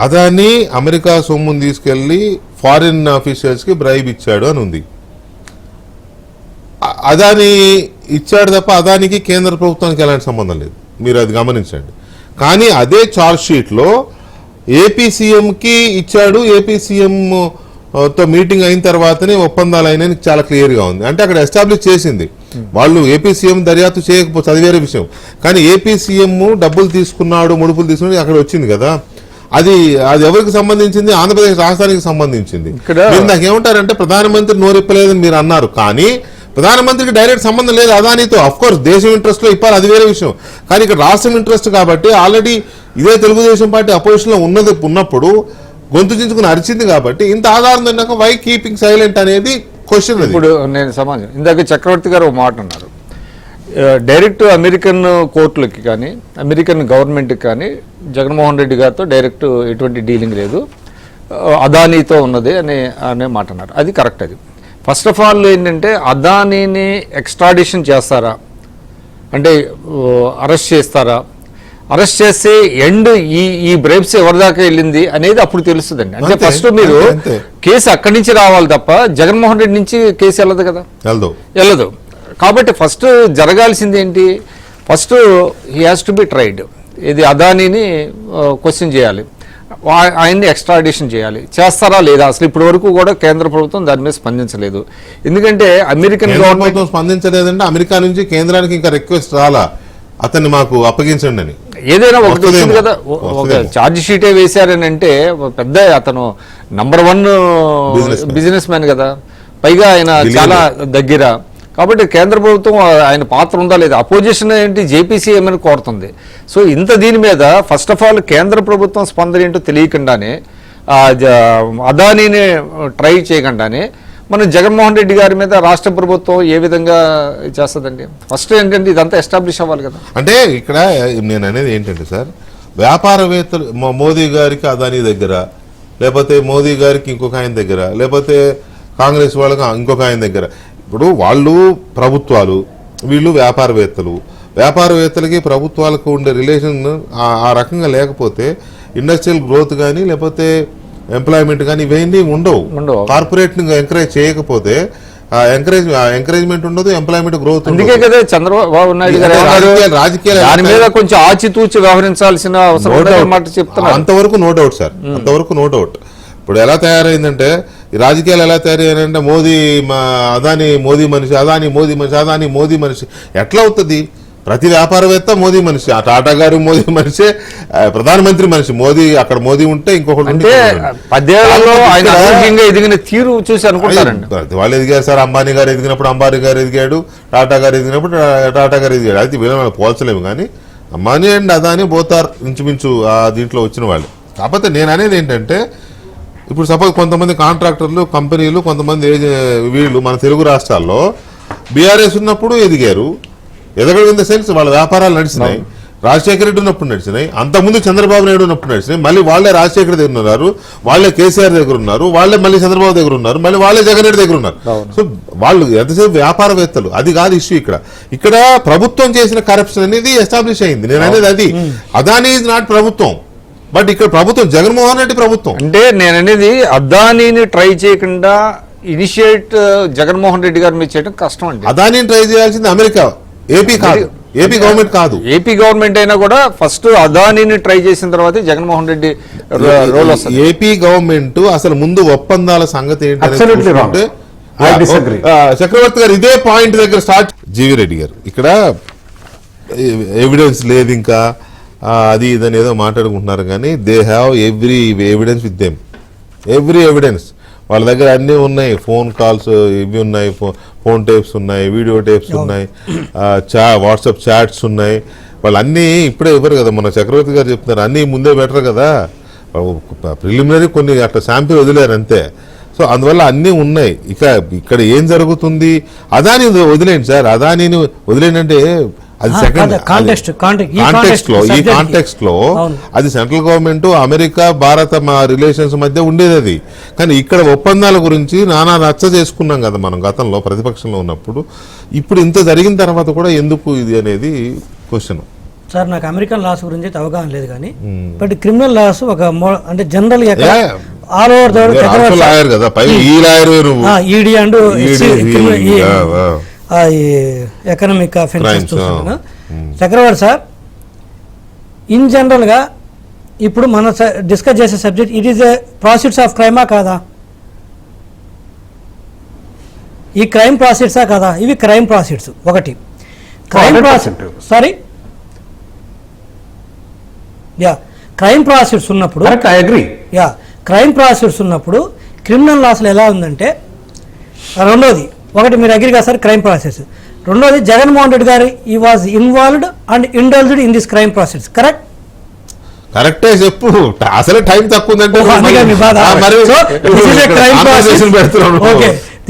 అదాని అమెరికా సొమ్ముని తీసుకెళ్లి ఫారిన్ ఆఫీషియల్స్కి బ్రైబ్ ఇచ్చాడు అని ఉంది. అదాని ఇచ్చాడు తప్ప అదానికి కేంద్ర ప్రభుత్వానికి ఎలాంటి సంబంధం లేదు, మీరు అది గమనించండి. కానీ అదే ఛార్జ్ షీట్లో ఏపీ సీఎంకి ఇచ్చాడు, ఏపీ సీఎం తో మీటింగ్ అయిన తర్వాతనే ఒప్పందాలు అయినాయి చాలా క్లియర్గా ఉంది. అంటే అక్కడ ఎస్టాబ్లిష్ చేసింది. వాళ్ళు ఏపీ సీఎం దర్యాప్తు చేయకపోతే అది వేరే విషయం, కానీ ఏపీ సీఎం డబ్బులు తీసుకున్నాడు, ముడుపులు తీసుకున్నాడు అక్కడ వచ్చింది కదా. అది ఎవరికి సంబంధించింది? ఆంధ్రప్రదేశ్ రాష్ట్రానికి సంబంధించింది. మీరు నాకు ఏమంటారంటే ప్రధానమంత్రి నోరెప్పలేదని మీరు అన్నారు, కానీ ప్రధానమంత్రికి డైరెక్ట్ సంబంధం లేదు అదానితో. అఫ్ కోర్స్ దేశం ఇంట్రెస్ట్ లో ఇప్పాలి, అది వేరే విషయం. కానీ ఇక్కడ రాష్ట్రం ఇంట్రెస్ట్ కాబట్టి ఆల్రెడీ ఇదే తెలుగుదేశం పార్టీ అపోజిషన్ లో ఉన్నప్పుడు గొంతు చించుకుని అరిచింది కాబట్టి ఇంత ఆధారం తిన్నాక వై కీపింగ్ సైలెంట్ అనేది క్వశ్చన్. ఇప్పుడు నేను సమాజం ఇందాక చక్రవర్తి గారు ఒక మాట అన్నారు, డైరెక్ట్ అమెరికన్ కోర్టులకి కానీ అమెరికన్ గవర్నమెంట్కి కానీ జగన్మోహన్ రెడ్డి గారితో డైరెక్ట్ ఎటువంటి డీలింగ్ లేదు, అదానీతో ఉన్నది అనే మాట అన్నారు. అది కరెక్ట్. అది ఫస్ట్ ఆఫ్ ఆల్ ఏంటంటే అదానీని ఎక్స్ట్రాడిషన్ చేస్తారా అంటే అరెస్ట్ చేస్తారా, అరెస్ట్ చేస్తే ఎండ్ ఈ బ్రైబ్స్ ఎవరి దాకా వెళ్ళింది అనేది అప్పుడు తెలుస్తుందండి. అంటే ఫస్ట్ మీరు కేసు అక్కడి నుంచి రావాలి తప్ప జగన్మోహన్ రెడ్డి నుంచి కేసు వెళ్ళదు కదా, వెళ్ళదు. కాబట్టి ఫస్ట్ జరగాల్సింది ఏంటి, first he has to be tried. ఇది అదానీని క్వశ్చన్ చేయాలి, ఆయన్ని ఎక్స్ట్రాడిషన్ చేయాలి. చేస్తారా లేదా అసలు ఇప్పటి వరకు కూడా కేంద్ర ప్రభుత్వం దాని మీద స్పందించలేదు. ఎందుకంటే అమెరికన్ గవర్నమెంట్ స్పందించలేదంటే అమెరికా నుంచి కేంద్రానికి ఇంకా రిక్వెస్ట్ రాలా అతన్ని మాకు అప్పగించండి అని. ఏదైనా ఒకటి వచ్చింది కదా, ఒక ఛార్జ్ షీటే వేశారని అంటే పెద్ద అతను #1 బిజినెస్ మ్యాన్ కదా, పైగా ఆయన చాలా దగ్గర. కాబట్టి కేంద్ర ప్రభుత్వం ఆయన పాత్ర ఉందా లేదా, అపోజిషన్ ఏంటి జేపీసీ ఏమని కోరుతుంది. సో ఇంత దీని మీద ఫస్ట్ ఆఫ్ ఆల్ కేంద్ర ప్రభుత్వం స్పందన ఏంటో తెలియకుండానే అదానీని ట్రై చేయకుండానే మన జగన్మోహన్ రెడ్డి గారి మీద రాష్ట్ర ప్రభుత్వం ఏ విధంగా చేస్తుందండి. ఫస్ట్ ఏంటంటే ఇదంతా ఎస్టాబ్లిష్ అవ్వాలి కదా. అంటే ఇక్కడ నేను అనేది ఏంటంటే సార్, వ్యాపారవేత్తలు మోదీ గారికి అదానీ దగ్గర, లేకపోతే మోదీ గారికి ఇంకొక ఆయన దగ్గర, లేకపోతే కాంగ్రెస్ వాళ్ళకి ఇంకొక ఆయన దగ్గర. ఇప్పుడు వాళ్ళు ప్రభుత్వాలు, వీళ్ళు వ్యాపారవేత్తలు. వ్యాపారవేత్తలకి ప్రభుత్వాలకు ఉండే రిలేషన్ ఆ రకంగా లేకపోతే ఇండస్ట్రియల్ గ్రోత్ కానీ లేకపోతే ఎంప్లాయ్మెంట్ కానీ ఇవన్నీ ఉండవు. కార్పొరేట్ ఎంకరేజ్ చేయకపోతే ఎంకరేజ్మెంట్ ఉండదు, ఎంప్లాయ్మెంట్ గ్రోత్. అందుకే కదా చంద్రబాబు నాయుడు గారు రాజకీయాలు దాని మీద కొంచెం ఆచితూచి వ్యవహరించాల్సిన అవసరం చెప్తున్నారు. అంతవరకు నో డౌట్ సార్, అంతవరకు నో డౌట్. ఇప్పుడు ఎలా తయారైందంటే ఈ రాజకీయాలు ఎలా తయారయ్యాయంటే మోదీ అదాని మోదీ మనిషి, అదాని మోదీ మనిషి, అదాని మోదీ మనిషి. ఎట్లా అవుతుంది? ప్రతి వ్యాపారవేత్త మోదీ మనిషి, ఆ టాటా గారు మోదీ మనిషి, ప్రధానమంత్రి మనిషి. మోదీ అక్కడ మోదీ ఉంటే ఇంకొకటి అంటే 10 ఏళ్లలో ఆయన ఆరోగ్యంగా ఎదిగిన తీరు చూసి అనుకుంటారండి. వాళ్ళు ఎదిగారు సార్, అంబానీ గారు ఎదిగినప్పుడు అంబానీ గారు ఎదిగాడు, టాటా గారు ఎదిగినప్పుడు టాటా గారు ఎదిగాడు. అయితే వీళ్ళని పోల్చలేము, కానీ అంబానీ అండ్ అదాని బోతార్ ఇంచుమించు దీంట్లో వచ్చిన వాళ్ళు. కాకపోతే నేను అనేది ఏంటంటే ఇప్పుడు సపోజ్ కొంతమంది కాంట్రాక్టర్లు, కంపెనీలు, కొంతమంది వీళ్ళు మన తెలుగు రాష్ట్రాల్లో బీఆర్ఎస్ ఉన్నప్పుడు ఎదిగారు. ఎదగడం ఇన్ ద సెన్స్ వాళ్ళ వ్యాపారాలు నడిచినాయి. రాజశేఖర రెడ్డి ఉన్నప్పుడు నడిచినాయి, అంతకుముందు చంద్రబాబు నాయుడు ఉన్నప్పుడు నడిచినాయి. మళ్ళీ వాళ్ళే రాజశేఖర దగ్గర ఉన్నారు, వాళ్ళే కేసీఆర్ దగ్గర ఉన్నారు, వాళ్ళే మళ్ళీ చంద్రబాబు దగ్గర ఉన్నారు, మళ్ళీ వాళ్ళే జగన్ రెడ్డి దగ్గర ఉన్నారు. సో వాళ్ళు ఎంతసేపు వ్యాపారవేత్తలు, అది కాదు ఇష్యూ. ఇక్కడ ప్రభుత్వం చేసిన కరప్షన్ అనేది ఎస్టాబ్లిష్ అయింది. నేను అనేది అది అదానీ ఈజ్ నాట్ ప్రభుత్వం, బట్ ఇక్కడ ప్రభుత్వం జగన్మోహన్ రెడ్డి ప్రభుత్వం. అంటే నేను అనేది అదానీని ట్రై చేయకుండా ఇనిషియేట్ జగన్మోహన్ రెడ్డి గారు మీద చేయడం కష్టం అండి. అదానీని ట్రై చేయాల్సింది అమెరికా, ఏపీ కాదు, ఏపీ గవర్నమెంట్ కాదు. ఏపీ గవర్నమెంట్ అయినా కూడా ఫస్ట్ అదానీని ట్రై చేసిన తర్వాత జగన్మోహన్ రెడ్డి రోల్ వస్తుంది. ఏపీ గవర్నమెంట్ అసలు ముందు ఒప్పందాల సంగతి ఏంటంటే చక్రవర్తి గారు ఇదే పాయింట్ దగ్గర స్టార్ట్. జీవి రెడ్డి గారు ఇక్కడ ఎవిడెన్స్ లేదు ఇంకా అది ఇదని ఏదో మాట్లాడుకుంటున్నారు, కానీ they have every evidence with them, every evidence వాళ్ళ దగ్గర అన్నీ ఉన్నాయి. ఫోన్ కాల్స్ ఇవి ఉన్నాయి, ఫోన్ టేప్స్ ఉన్నాయి, వీడియో టేప్స్ ఉన్నాయి, వాట్సాప్ చాట్స్ ఉన్నాయి. వాళ్ళు అన్నీ ఇప్పుడే ఇవ్వరు కదా, మన చక్రవర్తి గారు చెప్తున్నారు అన్నీ ముందే బెటర్ కదా. ప్రిలిమినరీ కొన్ని అట్లా శాంపిల్ వదిలేరు అంతే. సో అందువల్ల అన్నీ ఉన్నాయి. ఇక్కడ ఏం జరుగుతుంది, అదాని వదిలేండి సార్, అదానిని వదిలేండి అంటే అది సెకండ్ కాంటెక్స్ట్ లో అది సెంట్రల్ గవర్నమెంట్ అమెరికా భారత రిలేషన్స్ మధ్య ఉండేది అది. కానీ ఇక్కడ ఒప్పందాల గురించి నానా రచ్చ చేసుకున్నాం కదా మనం గతంలో ప్రతిపక్షంలో ఉన్నప్పుడు. ఇప్పుడు ఇంత జరిగిన తర్వాత కూడా ఎందుకు ఇది అనేది క్వశ్చన్. సార్ నాకు అమెరికన్ లాస్ గురించి అయితే అవగాహన లేదు కానీ బట్ క్రిమినల్ లాస్ ఒక అంటే general all over the lawyer కదా పై ఈ lawyer ED and economic offences చూస్తున్నా. చక్రవర్తి సార్ ఇన్ జనరల్గా ఇప్పుడు మనం డిస్కస్ చేసే subject it is a proceeds of క్రైమా కాదా? ఈ క్రైమ్ ప్రాసిడ్సా కాదా? ఇవి క్రైమ్ ప్రాసిడ్స్. ఒకటి crime proceed sorry yeah crime proceeds ఉన్నప్పుడు క్రైమ్ ప్రాసిడ్స్ ఉన్నప్పుడు క్రిమినల్ లాస్లో ఎలా ఉందంటే రెండోది ఒకటి మీరు అగ్రి కదా సార్ క్రైమ్ ప్రాసెస్. రెండోది జగన్మోహన్ రెడ్డి గారు ఈ was involved and indulged in this crime process. కరెక్టే చెప్పు. అసలే టైం తక్కువ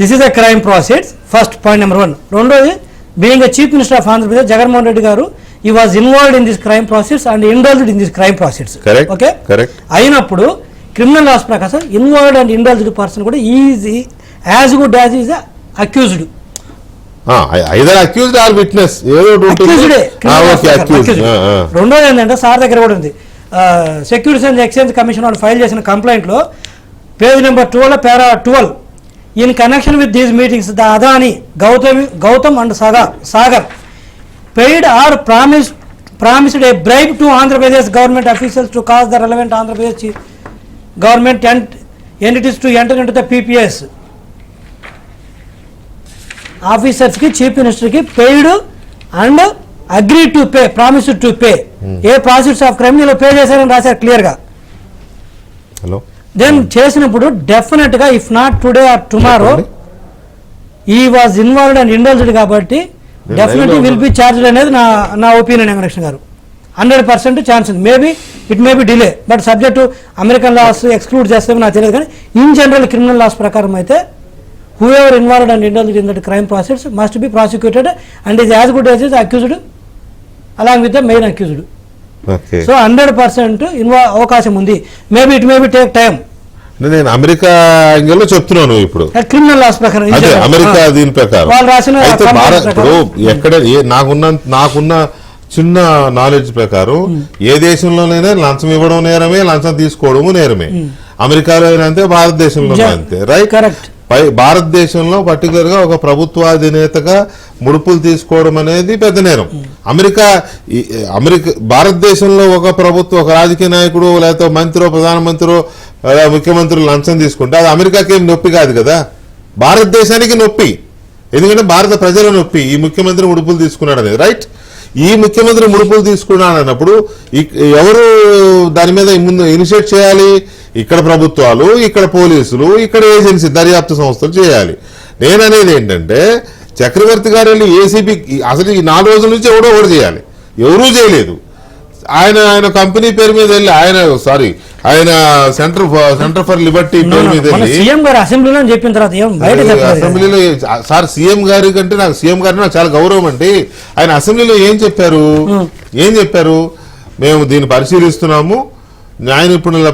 this is a crime process. First point number 1. రెండోది being a chief minister of Andhra Pradesh Jaganmohan Reddy గారు ఈ was involved in this crime process and indulged in this crime process. Okay అయినప్పుడు criminal laws ప్రకారం involved and indulged person కూడా is as good as is accused. రెండోది ఏంటంటే sir దగ్గర కూడా ఉంది సెక్యూరిటీస్ అండ్ ఎక్స్చేంజ్ కమిషన్ వాళ్ళు ఫైల్ చేసిన కంప్లైంట్లో page number 12 para 12 in connection with these meetings the Adani Gautam and Sagar paid or promised a bribe to Andhra Pradesh government officials to cause the relevant Andhra Pradesh government entities to enter into the PPS. Officers ki chief minister ki paid and agreed to pay, promised to pay. A proceeds of crime లో pay చేశారని రాశారు clear గా. Then చేసినప్పుడు definite గా if not today or tomorrow ఈ was involved and indulged కాబట్టి definitely will be charged అనేది నా ఒపీనియన్. వెంకటేశ్వర గారు 100% ఛాన్స్ ఉంది. Maybe it may be delay but subject to American laws exclude చేస్తామో నాకు తెలియదు కానీ ఇన్ జనరల్ క్రిమినల్ లాస్ ప్రకారం అయితే who ever involved and indulged in that crime process must be prosecuted and is as good as is accused along with the main accused. So 100% అవకాశం ఉంది. Maybe it may B take time. నేను America యాంగిల్లో చెప్తున్నాను ఇప్పుడు criminal laws ప్రకారం America దీని ప్రకారం అయితే భారత్ ఇప్పుడు ఎక్కడ నాకున్న చిన్న నాలెడ్జ్ ప్రకారం ఏ దేశంలోనైనా లంచం ఇవ్వడం నేరమే, లంచం తీసుకోవడము నేరమే. అమెరికాలో అయినా అంతే, భారతదేశంలో అంతే. రైట్. భారతదేశంలో పర్టికులర్ గా ఒక ప్రభుత్వాధినేతగా ముడుపులు తీసుకోవడం అనేది పెద్ద నేరం. అమెరికా భారతదేశంలో ఒక ప్రభుత్వం ఒక రాజకీయ నాయకుడు లేకపోతే మంత్రో ప్రధానమంత్రో ముఖ్యమంత్రులు లంచం తీసుకుంటే అది అమెరికాకి ఏం నొప్పి కాదు కదా, భారతదేశానికి నొప్పి. ఎందుకంటే భారత ప్రజల నొప్పి ఈ ముఖ్యమంత్రి ముడుపులు తీసుకున్నాడు అనేది. రైట్. ఈ ముఖ్యమంత్రి ముడుపులు తీసుకున్నాడు అన్నప్పుడు ఎవరు దాని మీద ముందు ఇనిషియేట్ చేయాలి? ఇక్కడ ప్రభుత్వాలు, ఇక్కడ పోలీసులు, ఇక్కడ ఏజెన్సీ దర్యాప్తు సంస్థలు చేయాలి. నేననేది ఏంటంటే చక్రవర్తి గారు వెళ్ళి ఏసీబీ అసలు ఈ 4 రోజుల నుంచి ఎవడో చేయాలి, ఎవరూ చేయలేదు. ఆయన కంపెనీ పేరు మీద వెళ్ళి ఆయన సెంటర్ ఫర్ లిబర్టీ పేరు మీద అసెంబ్లీలో చెప్పిన తర్వాత అసెంబ్లీలో సార్ సీఎం గారి కంటే నాకు చాలా గౌరవం అండి. ఆయన అసెంబ్లీలో ఏం చెప్పారు? మేము దీన్ని పరిశీలిస్తున్నాము, న్యాయ నిపుణుల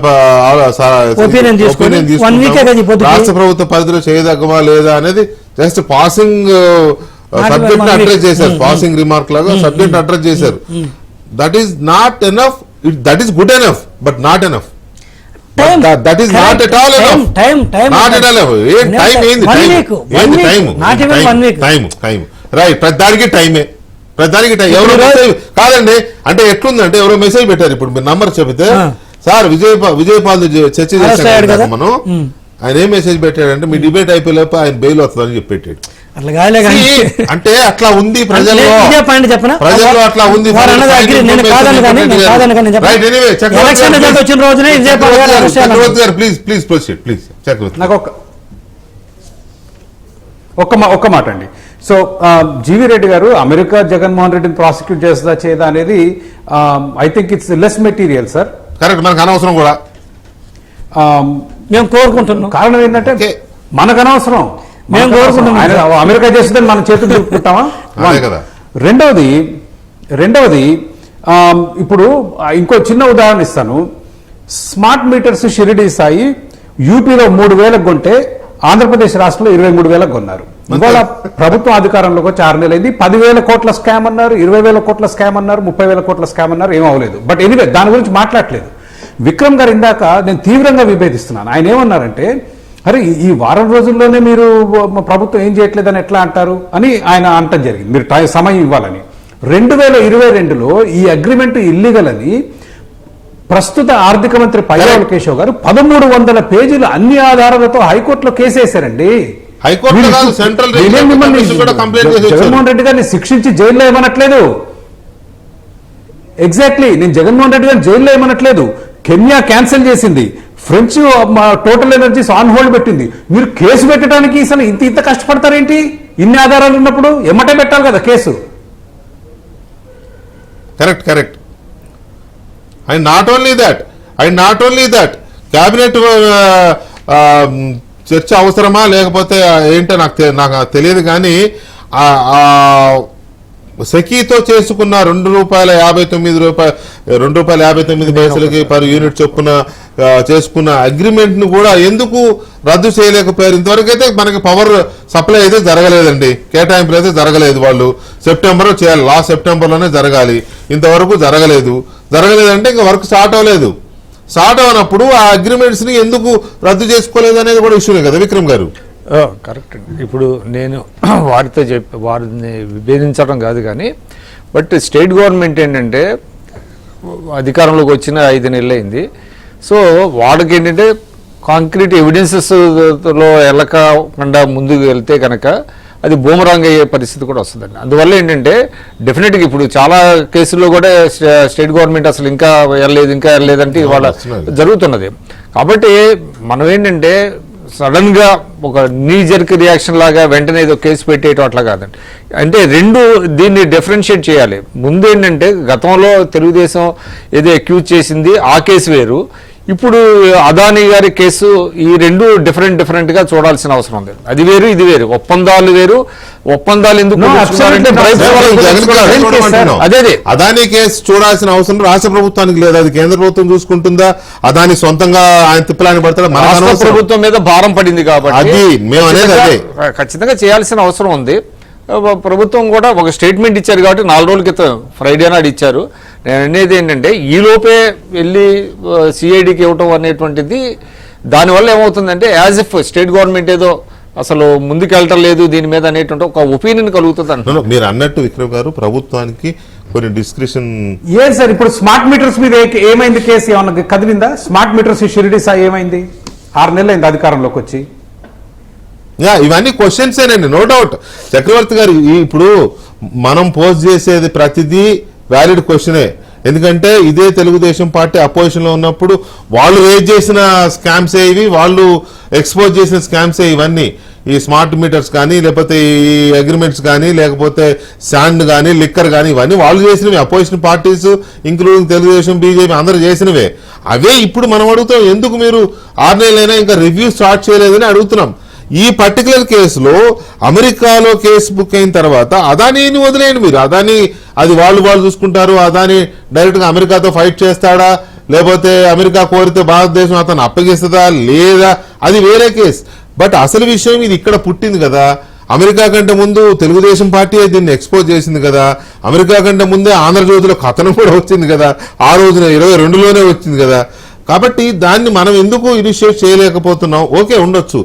ఒపీనియన్ తీసుకుంటాము, రాష్ట్ర ప్రభుత్వ పరిధిలో చేయదగ్గమా లేదా అనేది జస్ట్ పాసింగ్ సబ్జెక్ట్ అడ్రస్ చేశారు, పాసింగ్ రిమార్క్ లాగా సబ్జెక్ట్ అడ్రస్ చేశారు. That is not enough. That is good enough but not enough. That is not at all enough. Not at all time. Right. ప్రతిదానికి టైమే. ఎవరో మెసేజ్ కాదండి అంటే ఎట్లుందంటే ఎవరో మెసేజ్ పెట్టారు. ఇప్పుడు మీరు నంబర్ చెబితే సార్ విజయపాల్ చర్చ చేశారు కదా మనం, ఆయన ఏం మెసేజ్ పెట్టాడంటే మీ డిబేట్ అయిపోయేలోపు ఆయన బెయిల్ వస్తుందని చెప్పి పెట్టాడు. అంటే అట్లా ఉంది ప్రజల్లో అట్లా ఉంది. నాకు ఒక్క మాట అండి. సో జీవీ రెడ్డి గారు అమెరికా జగన్మోహన్ రెడ్డిని ప్రాసిక్యూట్ చేస్తా చేయదా అనేది I think it's less material sir. Correct. మనకు అనవసరం కూడా మేము కోరుకుంటున్నాం. కారణం ఏంటంటే మనకు అనవసరం, మేము కోరుకుంటున్నాం. అమెరికా చేస్తుందని మనం చేతులు చూపుకుంటామా? రెండవది రెండవది ఇప్పుడు ఇంకో చిన్న ఉదాహరణ ఇస్తాను. స్మార్ట్ మీటర్స్ షిరిడి సాయి యూపీలో 3,000 కొంటే ఆంధ్రప్రదేశ్ రాష్ట్రంలో 23,000 కొన్నారు. ఇవాళ ప్రభుత్వం అధికారంలోకి వచ్చి 6 నెలలైంది. 10,000 కోట్ల స్కామ్ అన్నారు, 20,000 కోట్ల స్కామ్ అన్నారు, 30,000 కోట్ల స్కామ్ అన్నారు, ఏం అవ్వలేదు. బట్ ఎనీవే దాని గురించి మాట్లాడలేదు. విక్రమ్ గారు ఇందాక నేను తీవ్రంగా విభేదిస్తున్నాను. ఆయన ఏమన్నారంటే, అరే ఈ వారం రోజుల్లోనే మీరు ప్రభుత్వం ఏం చేయట్లేదని ఎట్లా అంటారు అని ఆయన అంటం జరిగింది. మీరు సమయం ఇవ్వాలని. 2022లో ఈ అగ్రిమెంట్ ఇల్లీగల్ అని ప్రస్తుత ఆర్థిక మంత్రి పయ్యావుల కేశవ్ గారు 1,300 పేజీలు అన్ని ఆధారాలతో హైకోర్టులో కేసేశారండి. జగన్మోహన్ రెడ్డి గారిని శిక్షించి జైల్లో ఏమనట్లేదు. ఎగ్జాక్ట్లీ, నేను జగన్మోహన్ రెడ్డి గారిని జైల్లో ఏమనట్లేదు. కెన్యా క్యాన్సిల్ చేసింది, French total energies on hold పెట్టింది. మీరు కేసు పెట్టడానికి అసలు ఇంత కష్టపడతారేంటి? ఇన్ని ఆధారాలు ఉన్నప్పుడు ఎమ్మటే పెట్టాలి కదా case. Correct. And not only that cabinet చర్చ అవసరమా లేకపోతే ఏంటో నాకు తెలియదు కానీ సెకీతో చేసుకున్న ₹2.59 పర్ యూనిట్ చొప్పున చేసుకున్న అగ్రిమెంట్ ను కూడా ఎందుకు రద్దు చేయలేకపోయారు? ఇంతవరకు అయితే మనకి పవర్ సప్లై అయితే జరగలేదండి, కేటాయింపులు అయితే జరగలేదు. వాళ్ళు సెప్టెంబర్ చేయాలి, లాస్ట్ సెప్టెంబర్లోనే జరగాలి, ఇంతవరకు జరగలేదంటే ఇంకా వర్క్ స్టార్ట్ అవ్వలేదు. స్టార్ట్ అవనప్పుడు ఆ అగ్రిమెంట్స్ ని ఎందుకు రద్దు చేసుకోలేదు అనేది కూడా ఇష్యూనే కదా విక్రమ్ గారు. కరెక్ట్ అండి. ఇప్పుడు నేను వారిని విభేదించడం కాదు కానీ, బట్ స్టేట్ గవర్నమెంట్ ఏంటంటే అధికారంలోకి వచ్చిన 5 నెలలు అయింది. సో వాళ్ళకి ఏంటంటే కాంక్రీట్ ఎవిడెన్సెస్లో వెళ్ళకుండా ముందుకు వెళ్తే కనుక అది బూమరాంగ్ అయ్యే పరిస్థితి కూడా వస్తుందండి. అందువల్ల ఏంటంటే డెఫినెట్గా ఇప్పుడు చాలా కేసుల్లో కూడా స్టేట్ గవర్నమెంట్ అసలు ఇంకా వెళ్ళలేదంటే ఇవాళ జరుగుతున్నది. కాబట్టి మనం ఏంటంటే సడన్ గా ఒక నీ జర్క్ రియాక్షన్ లాగా వెంటనే ఏదో కేసు పెట్టేయటం అట్లా కాదండి. అంటే దీన్ని డిఫరెన్షియేట్ చేయాలి. ముందు ఏంటంటే గతంలో తెలుగుదేశం ఏదో అక్యూజ్ చేసింది ఆ కేసు వేరు, ఇప్పుడు అదానీ గారి కేసు, ఈ రెండు డిఫరెంట్ గా చూడాల్సిన అవసరం ఉంది. అది వేరు ఇది వేరు, ఒప్పందాలు వేరు. ఒప్పందాలు ఎందుకు అదే అదానీ కేసు చూడాల్సిన అవసరం రాష్ట్ర ప్రభుత్వానికి లేదు, అది కేంద్ర ప్రభుత్వం చూసుకుంటుందా? అదానీ సొంతంగా ఆయన తిప్పలాని పడతాడు, రాష్ట్ర ప్రభుత్వం మీద భారం పడింది కాబట్టి ఖచ్చితంగా చేయాల్సిన అవసరం ఉంది. ప్రభుత్వం కూడా ఒక స్టేట్మెంట్ ఇచ్చారు కాబట్టి 4 రోజుల క్రితం ఫ్రైడే నాడు ఇచ్చారు. నేను అనేది ఏంటంటే ఈ లోపే వెళ్ళి సిఐడికి ఇవ్వటం అనేటువంటిది దానివల్ల ఏమవుతుందంటే యాజ్ ఇఫ్ స్టేట్ గవర్నమెంట్ ఏదో అసలు ముందుకెళ్ళటం లేదు దీని మీద అనేటువంటి ఒక ఒపీనియన్ కలుగుతుంది అంటున్నారు. మీరు అన్నట్టు విక్రమ్ గారు, ప్రభుత్వానికి కొన్ని డిస్క్రిప్షన్ ఏ సార్ ఇప్పుడు స్మార్ట్ మీటర్స్ మీద ఏమైంది? కేసు ఏమన్నా కదిలిందా? స్మార్ట్ మీటర్స్ షిరిడి సాయి ఏమైంది? 6 నెలలు అయింది అధికారంలోకి వచ్చి. ఇవన్నీ క్వశ్చన్సేనండి, నో డౌట్. చక్రవర్తి గారు, ఇప్పుడు మనం పోస్ట్ చేసేది ప్రతిదీ వ్యాలిడ్ క్వశ్చనే. ఎందుకంటే ఇదే తెలుగుదేశం పార్టీ అపోజిషన్ లో ఉన్నప్పుడు వాళ్ళు రేజ్ చేసిన స్కామ్సే ఇవి, వాళ్ళు ఎక్స్పోజ్ చేసిన స్కామ్సే ఇవన్నీ. ఈ స్మార్ట్ మీటర్స్ కానీ, లేకపోతే ఈ అగ్రిమెంట్స్ కానీ, లేకపోతే శాండ్ కానీ, లిక్కర్ కానీ, ఇవన్నీ వాళ్ళు చేసినవి. Opposition parties including Telugu Desam, BJP అందరూ చేసినవే. అవే ఇప్పుడు మనం అడుగుతాం, ఎందుకు మీరు 6 నెలలైనా ఇంకా రివ్యూ స్టార్ట్ చేయలేదని అడుగుతున్నాం. ఈ పర్టికులర్ కేసులో అమెరికాలో కేసు బుక్ అయిన తర్వాత అదానీని వదిలేయండి మీరు. అదానీ అది వాళ్ళు చూసుకుంటారు. అదానీ డైరెక్ట్ గా అమెరికాతో ఫైట్ చేస్తాడా, లేకపోతే అమెరికా కోరితే భారతదేశం అతను అప్పగిస్తుందా లేదా, అది వేరే కేసు. బట్ అసలు విషయం ఇది ఇక్కడ పుట్టింది కదా. అమెరికా కంటే ముందు తెలుగుదేశం పార్టీ దీన్ని ఎక్స్పోజ్ చేసింది కదా. అమెరికా కంటే ముందే ఆంధ్రజ్యోతిలో కథనం కూడా వచ్చింది కదా, ఆ రోజున 22లోనే వచ్చింది కదా. కాబట్టి దాన్ని మనం ఎందుకు ఇనిషియేట్ చేయలేకపోతున్నాం? ఓకే, ఉండొచ్చు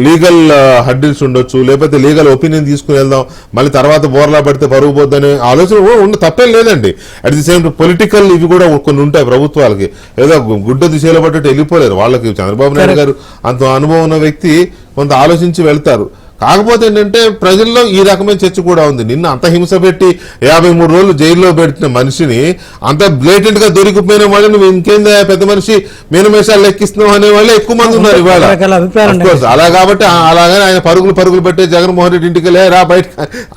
లీగల్ హడ్డిల్స్ ఉండొచ్చు, లేకపోతే లీగల్ ఒపీనియన్ తీసుకుని వెళ్దాం, మళ్ళీ తర్వాత బోర్లా పడితే పరుగు పోద్దనే ఆలోచన తప్పేం లేదండి. అట్ ది సేమ్ పొలిటికల్ ఇవి కూడా కొన్ని ఉంటాయి ప్రభుత్వాలకి. ఏదో గుడ్డ దిశలో పట్టట్టు వెళ్ళిపోలేరు. వాళ్ళకి చంద్రబాబు నాయుడు గారు అంత అనుభవం ఉన్న వ్యక్తి, కొంత ఆలోచించి వెళ్తారు. కాకపోతే ఏంటంటే ప్రజల్లో ఈ రకమైన చర్చ కూడా ఉంది. నిన్న అంత హింస పెట్టి 53 రోజులు జైల్లో పెట్టిన మనిషిని అంత బ్లేటెంట్ గా దొరికిపోయిన వాళ్ళు నువ్వు ఇంకేందా పెద్ద మనిషి మీనమేషాలు లెక్కిస్తున్నావు అనే వాళ్ళే ఎక్కువ మంది ఉన్నారు ఇవాళ. అలా కాబట్టి అలాగని ఆయన పరుగులు పెట్టే జగన్మోహన్ రెడ్డి ఇంటికి రా బయట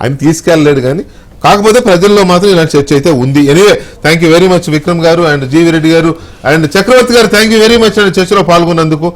ఆయన తీసుకెళ్ళలేడు. కానీ కాకపోతే ప్రజల్లో మాత్రం ఇలాంటి చర్చ అయితే ఉంది. Anyway, thank you very much Vikram గారు అండ్ జీవి రెడ్డి గారు అండ్ చక్రవర్తి గారు, థ్యాంక్ యూ వెరీ మచ్ అండి చర్చలో పాల్గొన్నందుకు.